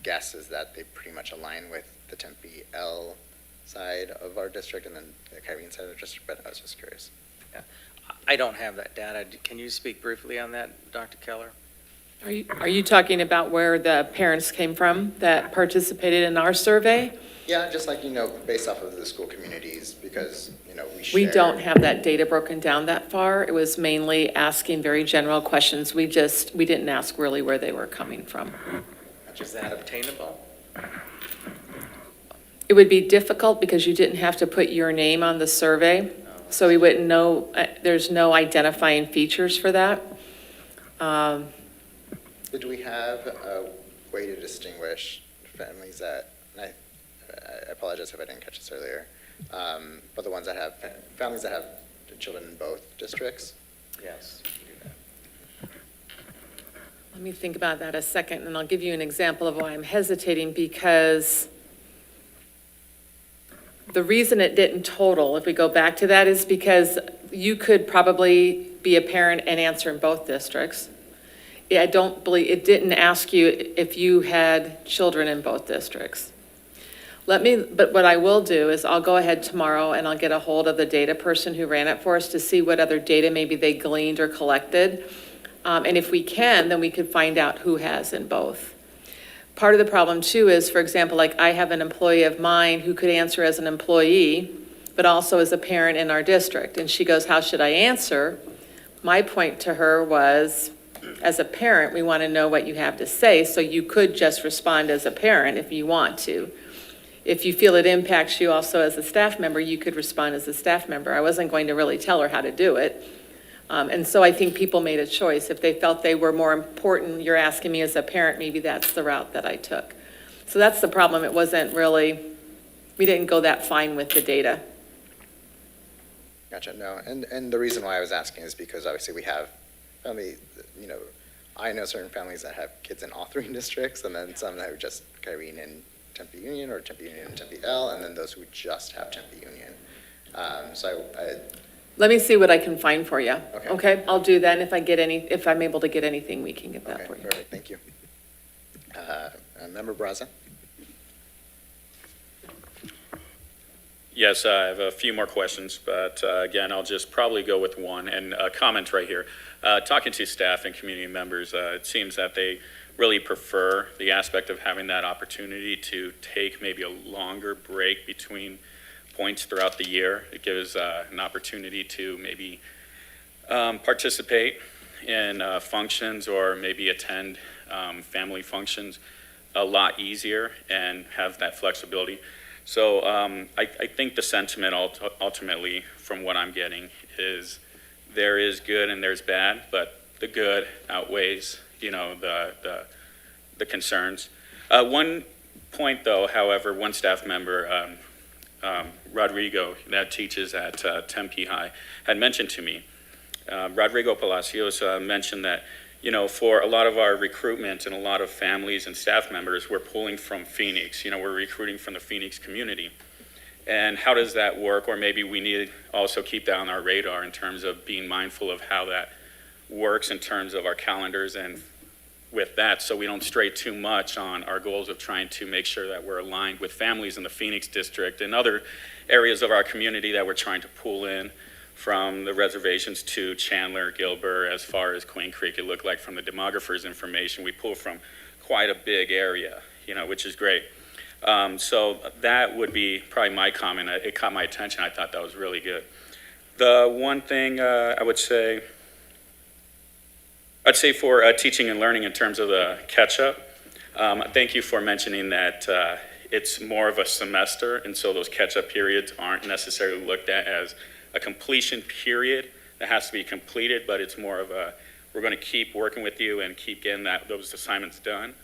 guess is that they pretty much align with the Tempe L side of our district and then the Kyrene side of the district, but I was just curious. Yeah. I don't have that data. Can you speak briefly on that, Dr. Keller? Are you talking about where the parents came from that participated in our survey? Yeah, just like, you know, based off of the school communities, because, you know, We don't have that data broken down that far. It was mainly asking very general questions. We didn't ask really where they were coming from. Is that obtainable? It would be difficult because you didn't have to put your name on the survey, so we wouldn't know, there's no identifying features for that. Did we have a way to distinguish families that, and I apologize if I didn't catch this earlier, but the ones that have, families that have children in both districts? Yes. Let me think about that a second, and I'll give you an example of why I'm hesitating, because the reason it didn't total, if we go back to that, is because you could probably be a parent and answer in both districts. I don't believe, it didn't ask you if you had children in both districts. But what I will do is I'll go ahead tomorrow and I'll get a hold of the data person who ran it for us to see what other data maybe they gleaned or collected. And if we can, then we could find out who has in both. Part of the problem too is, for example, like I have an employee of mine who could answer as an employee, but also as a parent in our district. And she goes, how should I answer? My point to her was, as a parent, we want to know what you have to say, so you could just respond as a parent if you want to. If you feel it impacts you also as a staff member, you could respond as a staff member. I wasn't going to really tell her how to do it. And so I think people made a choice. If they felt they were more important, you're asking me as a parent, maybe that's the route that I took. So that's the problem. It wasn't really, we didn't go that fine with the data. Gotcha, no, and the reason why I was asking is because obviously we have family, you know, I know certain families that have kids in all three districts, and then some that are just Kyrene and Tempe Union, or Tempe Union and Tempe L, and then those who just have Tempe Union. So Let me see what I can find for you. Okay. Okay, I'll do that, and if I'm able to get anything, we can get that okay, for you. perfect, thank you. Member Braza? Yes, I have a few more questions, but again, I'll just probably go with one and a comment right here. Talking to staff and community members, it seems that they really prefer the aspect of having that opportunity to take maybe a longer break between points throughout the year. It gives an opportunity to maybe participate in functions or maybe attend family functions a lot easier and have that flexibility. So I think the sentiment ultimately from what I'm getting is there is good and there's bad, but the good outweighs, you know, the concerns. One point though, however, one staff member, Rodrigo, that teaches at Tempe High, had mentioned to me, Rodrigo Palacios mentioned that, you know, for a lot of our recruitment and a lot of families and staff members, we're pulling from Phoenix. You know, we're recruiting from the Phoenix community. And how does that work? Or maybe we need to also keep that on our radar in terms of being mindful of how that works in terms of our calendars and with that, so we don't stray too much on our goals of trying to make sure that we're aligned with families in the Phoenix district and other areas of our community that we're trying to pull in from the reservations to Chandler, Gilbert, as far as Queen Creek. It looked like from the demographers' information, we pull from quite a big area, you know, which is great. So that would be probably my comment. It caught my attention. I thought that was really good. The one thing I'd say for teaching and learning in terms of the catch-up, thank you for mentioning that it's more of a semester, and so those catch-up periods aren't necessarily looked at as a completion period that has to be completed, but it's more of a, we're going to keep working with you and keep getting those assignments done.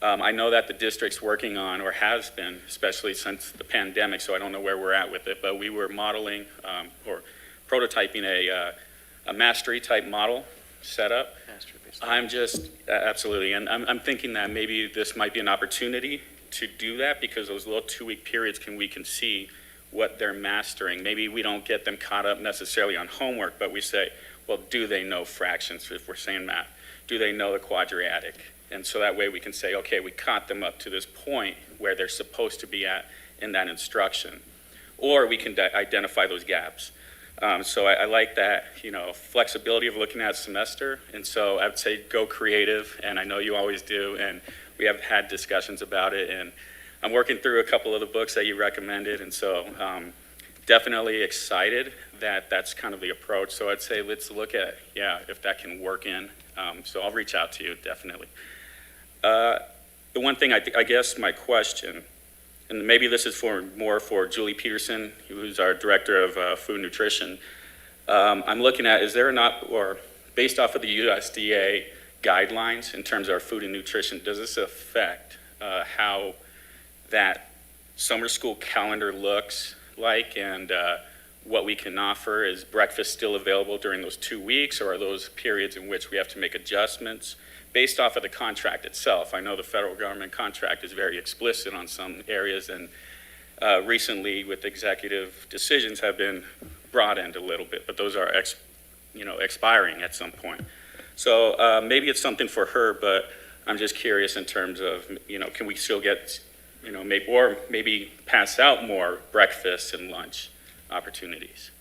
I know that the district's working on, or has been, especially since the pandemic, so I don't know where we're at with it, but we were modeling or prototyping a mastery type model setup. I'm just, absolutely, and I'm thinking that maybe this might be an opportunity to do that, because those little 2-week periods we can see what they're mastering. Maybe we don't get them caught up necessarily on homework, but we say, well, do they know fractions if we're saying math? Do they know the quadratic? And so that way we can say, okay, we caught them up to this point where they're supposed to be at in that instruction. Or we can identify those gaps. So I like that, you know, flexibility of looking at a semester. And so I would say go creative, and I know you always do, and we have had discussions about it, and I'm working through a couple of the books that you recommended, and so definitely excited that that's kind of the approach. So I'd say let's look at, if that can work in. So I'll reach out to you, definitely. The one thing I guess my question, and maybe this is more for Julie Peterson, who's our Director of Food and Nutrition. I'm looking at, is there not, or based off of the USDA guidelines in terms of our food and nutrition, does this affect how that summer school calendar looks like, and what we can offer? Is breakfast still available during those 2 weeks, or are those periods in which we have to make adjustments based off of the contract itself? I know the federal government contract is very explicit on some areas, and recently with executive decisions have been broadened a little bit, but those are expiring at some point. So maybe it's something for her, but I'm just curious in terms of, can we still get, maybe pass out more breakfast and lunch opportunities?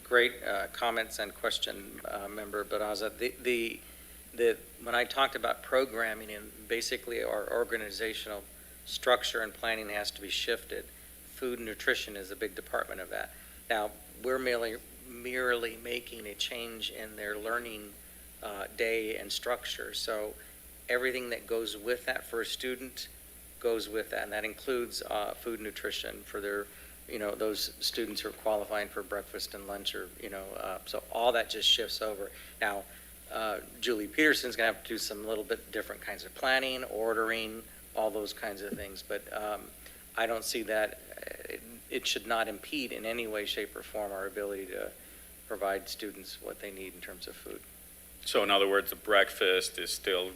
Great comments and question, Member Baraza. When I talked about programming, and basically our organizational structure and planning has to be shifted, food and nutrition is a big department of that. Now, we're merely making a change in their learning day and structure. So everything that goes with that for a student goes with that, and that includes food and nutrition for their, those students who are qualifying for breakfast and lunch, or, so all that just shifts over. Now, Julie Peterson's going to have to do some little bit different kinds of planning, ordering, all those kinds of things, but I don't see that it should not impede in any way, shape, or form our ability to provide students what they need in terms of food. So in other words, the breakfast is still,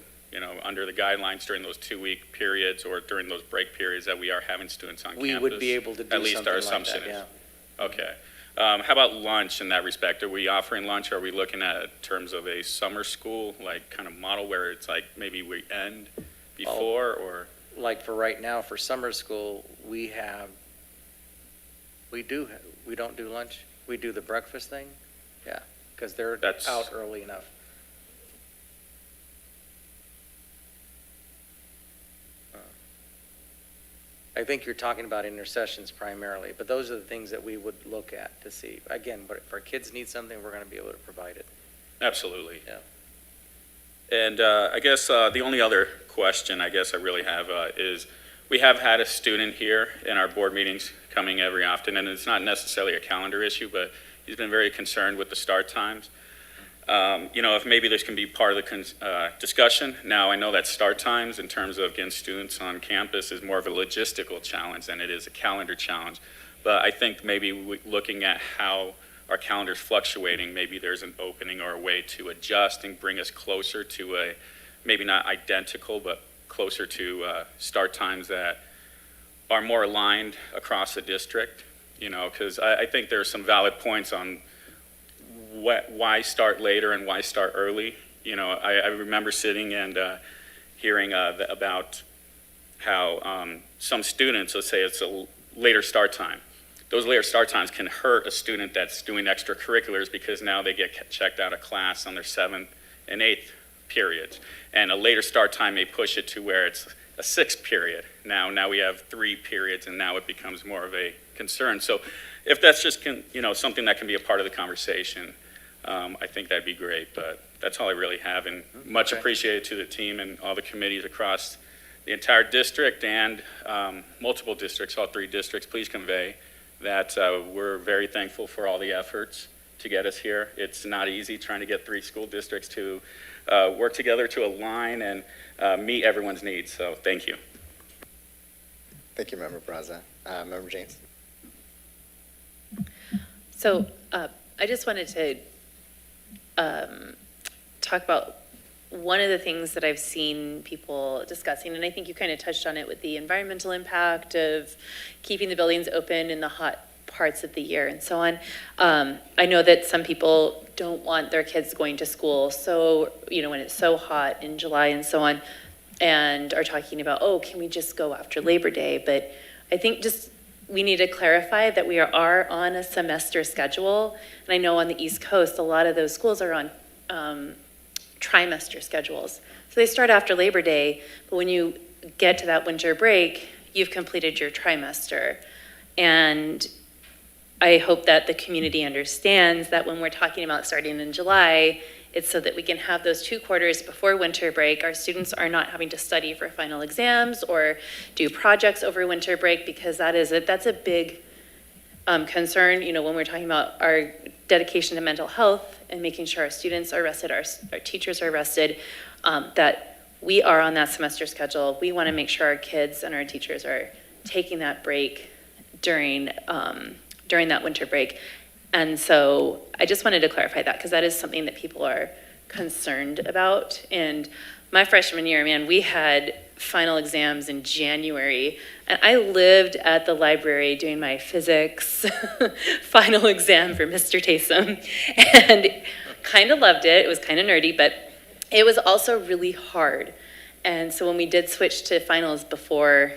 under the guidelines during those 2-week periods, or during those break periods that we are having students on campus? We would be able to do at least something our like assumption that, is. yeah. Okay. How about lunch in that respect? Are we offering lunch? Are we looking at in terms of a summer school like kind of model where it's like maybe we end before, or? Like for right now, for summer school, we have We don't do lunch? We do the breakfast thing? Yeah, because they're That's- out early enough. I think you're talking about intercessions primarily, but those are the things that we would look at to see. Again, but if our kids need something, we're going to be able to provide it. Absolutely. Yeah. And I guess the only other question I guess I really have is, we have had a student here in our board meetings coming every often, and it's not necessarily a calendar issue, but he's been very concerned with the start times. If maybe this can be part of the discussion. Now, I know that start times in terms of getting students on campus is more of a logistical challenge than it is a calendar challenge. But I think maybe looking at how our calendar's fluctuating, maybe there's an opening or a way to adjust and bring us closer to a, maybe not identical, but closer to start times that are more aligned across the district, because I think there are some valid points on why start later and why start early. I remember sitting and hearing about how some students, let's say it's a later start time, those later start times can hurt a student that's doing extracurriculars because now they get checked out of class on their 7th and 8th periods. And a later start time may push it to where it's a 6th period. Now we have 3 periods, and now it becomes more of a concern. So if that's just something that can be a part of the conversation, I think that'd be great. But that's all I really have, and much appreciated to the team and all the committees across the entire district and multiple districts, all 3 districts. Please convey that we're very thankful for all the efforts to get us here. It's not easy trying to get 3 school districts to work together to align and meet everyone's needs. So thank you. Thank you, Member Braza. Member James? So I just wanted to talk about one of the things that I've seen people discussing, and I think you kind of touched on it with the environmental impact of keeping the buildings open in the hot parts of the year and so on. I know that some people don't want their kids going to school, so, when it's so hot in July and so on, and are talking about, can we just go after Labor Day? But I think we need to clarify that we are on a semester schedule. And I know on the East Coast, a lot of those schools are on trimester schedules. So they start after Labor Day, but when you get to that winter break, you've completed your trimester. And I hope that the community understands that when we're talking about starting in July, it's so that we can have those 2 quarters before winter break. Our students are not having to study for final exams or do projects over winter break, because that's a big concern, when we're talking about our dedication to mental health and making sure our students are rested, our teachers are rested, that we are on that semester schedule. We want to make sure our kids and our teachers are taking that break during that winter break. And so I just wanted to clarify that, because that is something that people are concerned about. And my freshman year, we had final exams in January, and I lived at the library doing my physics final exam for Mr. Taysom, and kind of loved it. It was kind of nerdy, but it was also really hard. And so when we did switch to finals before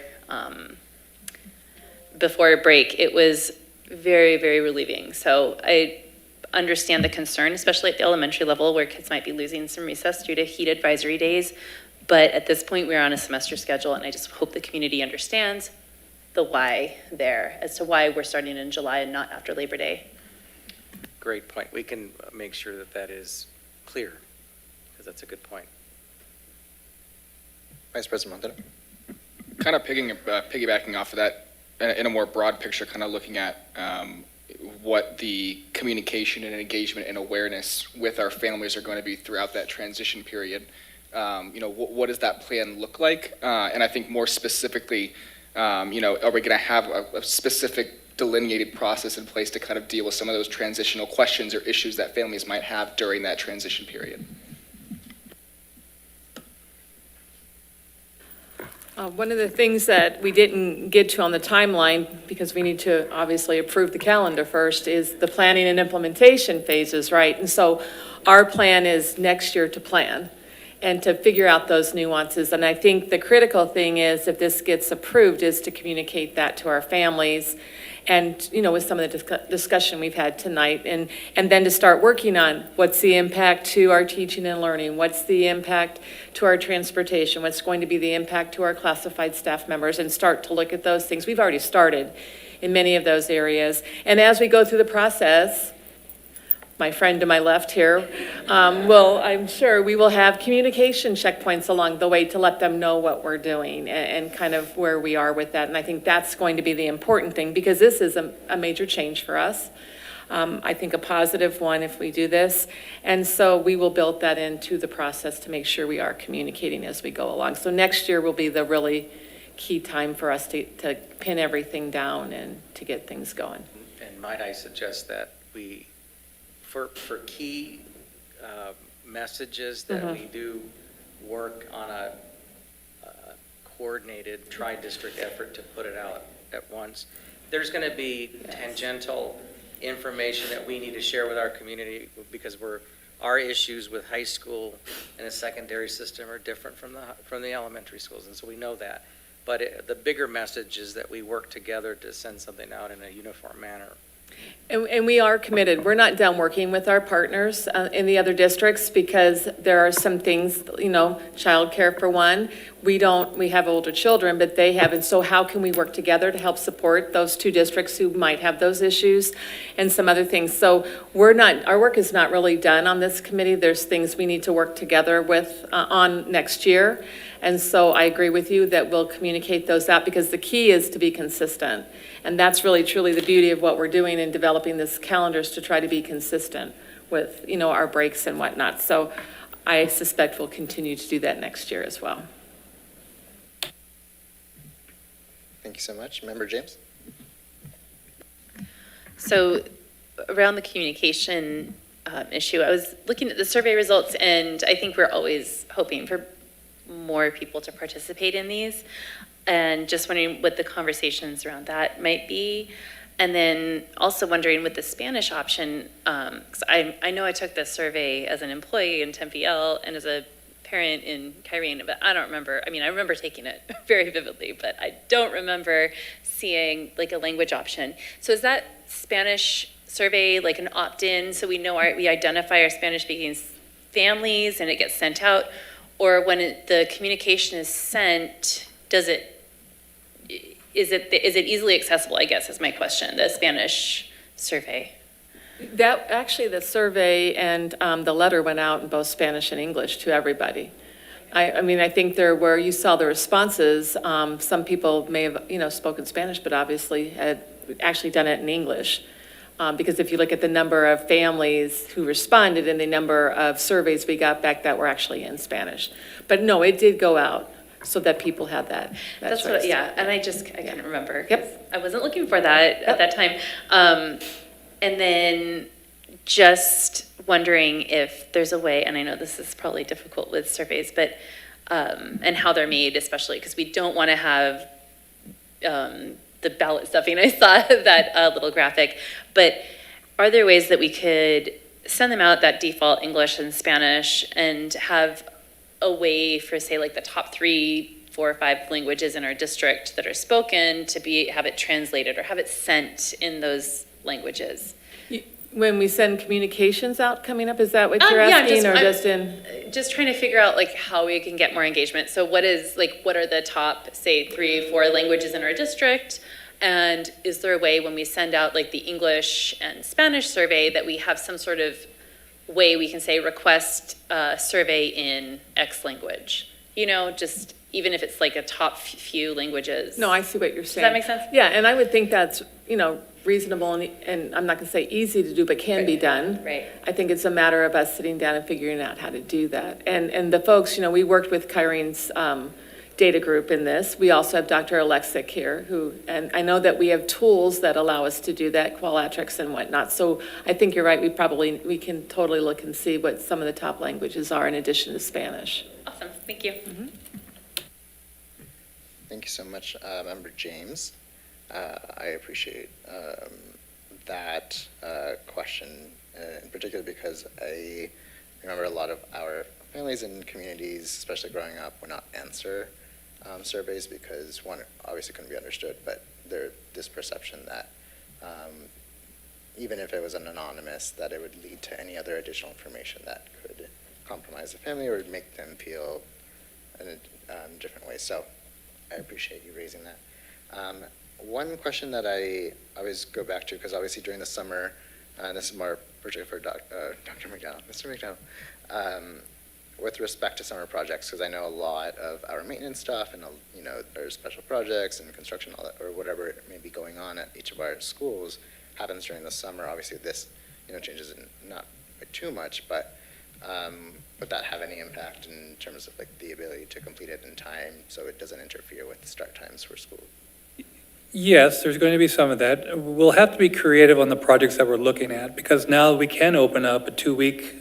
break, it was very, very relieving. So I understand the concern, especially at the elementary level, where kids might be losing some recess due to heat advisory days. But at this point, we're on a semester schedule, and I just hope the community understands the why there, as to why we're starting in July and not after Labor Day. Great point. We can make sure that is clear, because that's a good point. Vice President Montero? Kind of piggybacking off of that, in a more broad picture, kind of looking at what the communication and engagement and awareness with our families are going to be throughout that transition period. What does that plan look like? And I think more specifically, are we going to have a specific delineated process in place to kind of deal with some of those transitional questions or issues that families might have during that transition period? One of the things that we didn't get to on the timeline, because we need to obviously approve the calendar first, is the planning and implementation phases, right? And so our plan is next year to plan. and to figure out those nuances. And I think the critical thing is, if this gets approved, is to communicate that to our families. And, with some of the discussion we've had tonight, and then to start working on what's the impact to our teaching and learning, what's the impact to our transportation, what's going to be the impact to our classified staff members, and start to look at those things. We've already started in many of those areas. And as we go through the process, my friend to my left here, I'm sure we will have communication checkpoints along the way to let them know what we're doing and kind of where we are with that. And I think that's going to be the important thing, because this is a major change for us. I think a positive one if we do this. And so we will build that into the process to make sure we are communicating as we go along. So next year will be the really key time for us to pin everything down and to get things going. And might I suggest that we, for key messages, that we do work on a coordinated tri-district effort to put it out at once. There's going to be tangential information that we need to share with our community, because our issues with high school and a secondary system are different from the elementary schools, and so we know that. But the bigger message is that we work together to send something out in a uniform manner. And we are committed. We're not done working with our partners in the other districts, because there are some things, childcare for one. We have older children, but they have. And so how can we work together to help support those two districts who might have those issues and some other things? So our work is not really done on this committee. There's things we need to work together with on next year. And so I agree with you that we'll communicate those out, because the key is to be consistent. And that's really truly the beauty of what we're doing in developing this calendars, to try to be consistent with, our breaks and whatnot. So I suspect we'll continue to do that next year as well. Thank you so much. Member James? So around the communication issue, I was looking at the survey results, and I think we're always hoping for more people to participate in these, and just wondering what the conversations around that might be. And then also wondering with the Spanish option, because I know I took this survey as an employee in Tempe and as a parent in Kyrene, but I don't remember. I remember taking it very vividly, but I don't remember seeing like a language option. So is that Spanish survey like an opt-in, so we know we identify our Spanish-speaking families and it gets sent out? Or when the communication is sent, is it easily accessible, I guess, is my question, the Spanish survey? The survey and the letter went out in both Spanish and English to everybody. I think where you saw the responses, some people may have, spoken Spanish, but obviously had actually done it in English. Because if you look at the number of families who responded and the number of surveys we got back that were actually in Spanish. But no, it did go out so that people had that That's choice. and I couldn't remember. Yep. I wasn't looking for that at that time. And then just wondering if there's a way, and I know this is probably difficult with surveys, but, and how they're made, especially because we don't want to have, the ballot stuffing. I saw that little graphic, but are there ways that we could send them out that default English and Spanish and have a way for, say, like the top 3, 4, or 5 languages in our district that are spoken to have it translated or have it sent in those languages? When we send communications out coming up, is that what you're asking, Just trying to figure out like how we can get more engagement. So what are the top, say, 3, 4 languages in our district? And is there a way when we send out like the English and Spanish survey that we have some sort of way we can say request a survey in X language? Just even if it's like a top few languages. No, I see what you're saying. Does that make sense? Yeah, and I would think that's, reasonable and I'm not going to say easy to do, but can be done. Right. I think it's a matter of us sitting down and figuring out how to do that. And the folks, we worked with Kyrene's data group in this. We also have Dr. Alexic here and I know that we have tools that allow us to do that, Qualatrix and whatnot. So I think you're right. We can totally look and see what some of the top languages are in addition to Spanish. Awesome. Thank you. Mm-hmm. Thank you so much, Member James. I appreciate that question in particular, because I remember a lot of our families and communities, especially growing up, would not answer surveys because one, obviously couldn't be understood, but this perception that even if it was an anonymous, that it would lead to any other additional information that could compromise the family or make them feel in a different way. So I appreciate you raising that. One question that I always go back to, because obviously during the summer, and this is more particular for Dr. McDowell, Mr. McDowell, with respect to summer projects, because I know a lot of our maintenance stuff and, you know, there's special projects and construction, all that, or whatever it may be going on at each of our schools happens during the summer. Obviously this, you know, changes in not by too much, but would that have any impact in terms of like the ability to complete it in time so it doesn't interfere with start times for school? Yes, there's going to be some of that. We'll have to be creative on the projects that we're looking at, because now we can open up a 2-week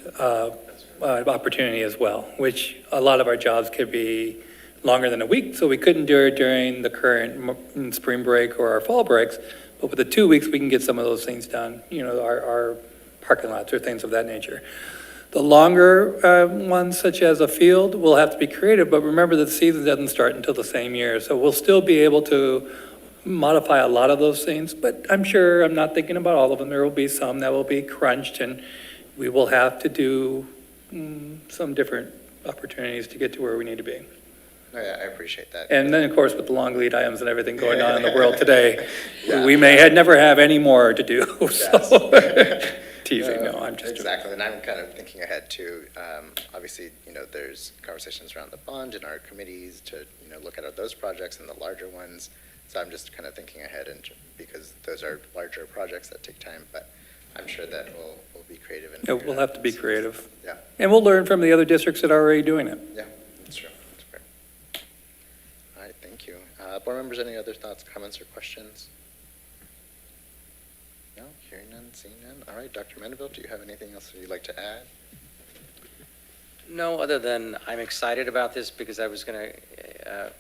opportunity as well, which a lot of our jobs could be longer than a week, so we couldn't do it during the current spring break or our fall breaks, but with the 2 weeks, we can get some of those things done, you know, our parking lots or things of that nature. The longer ones, such as a field, will have to be creative, but remember that the season doesn't start until the same year, so we'll still be able to modify a lot of those things, but I'm sure, I'm not thinking about all of them. There will be some that will be crunched, and we will have to do some different opportunities to get to where we need to be. No, yeah, I appreciate that. And then, of course, with the long lead items and everything going on in the world today, Yeah. we may never have any more to do, so. Yes. Teasing, no, I'm just. Exactly, and I'm kind of thinking ahead too. Obviously, you know, there's conversations around the bond in our committees to, you know, look at those projects and the larger ones. So I'm just kind of thinking ahead, and because those are larger projects that take time, but I'm sure that we'll be creative. And Yeah, we'll have to be creative. Yeah. And we'll learn from the other districts that are already doing it. Yeah, that's true. That's great. All right, thank you. Board members, any other thoughts, comments, or questions? No, hearing none, seeing none. All right, Dr. Mandeville, do you have anything else that you'd like to add? No, other than I'm excited about this because I was going to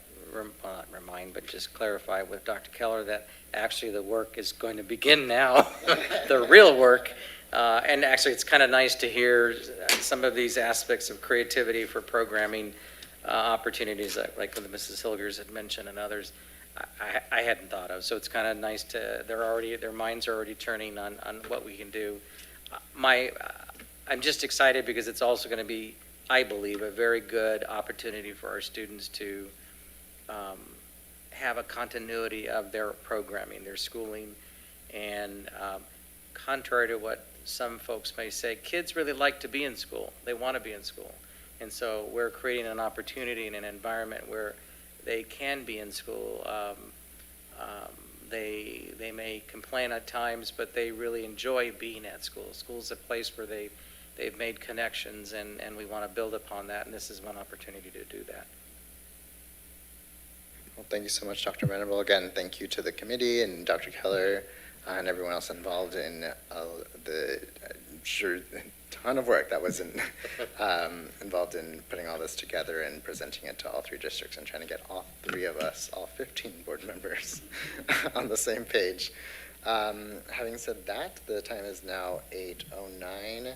not remind, but just clarify with Dr. Keller that actually the work is going to begin now, the real work. And actually, it's kind of nice to hear some of these aspects of creativity for programming opportunities, like what Mrs. Hilgers had mentioned and others, I hadn't thought of. So it's kind of nice to, their minds are already turning on what we can do. I'm just excited because it's also going to be, I believe, a very good opportunity for our students to have a continuity of their programming, their schooling, and contrary to what some folks may say, kids really like to be in school. They want to be in school. And so we're creating an opportunity in an environment where they can be in school. They may complain at times, but they really enjoy being at school. School's a place where they've made connections, and we want to build upon that, and this is one opportunity to do that. Well, thank you so much, Dr. Mandeville. Again, thank you to the committee and Dr. Keller and everyone else involved in the ton of work that was involved in putting all this together and presenting it to all 3 districts and trying to get all 3 of us, all 15 board members on the same page. Having said that, the time is now 8:09.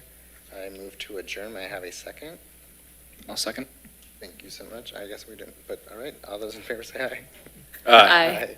I move to adjourn. May I have a second? I'll second. Thank you so much. I guess we didn't, but all right. All those in favor say aye. Aye.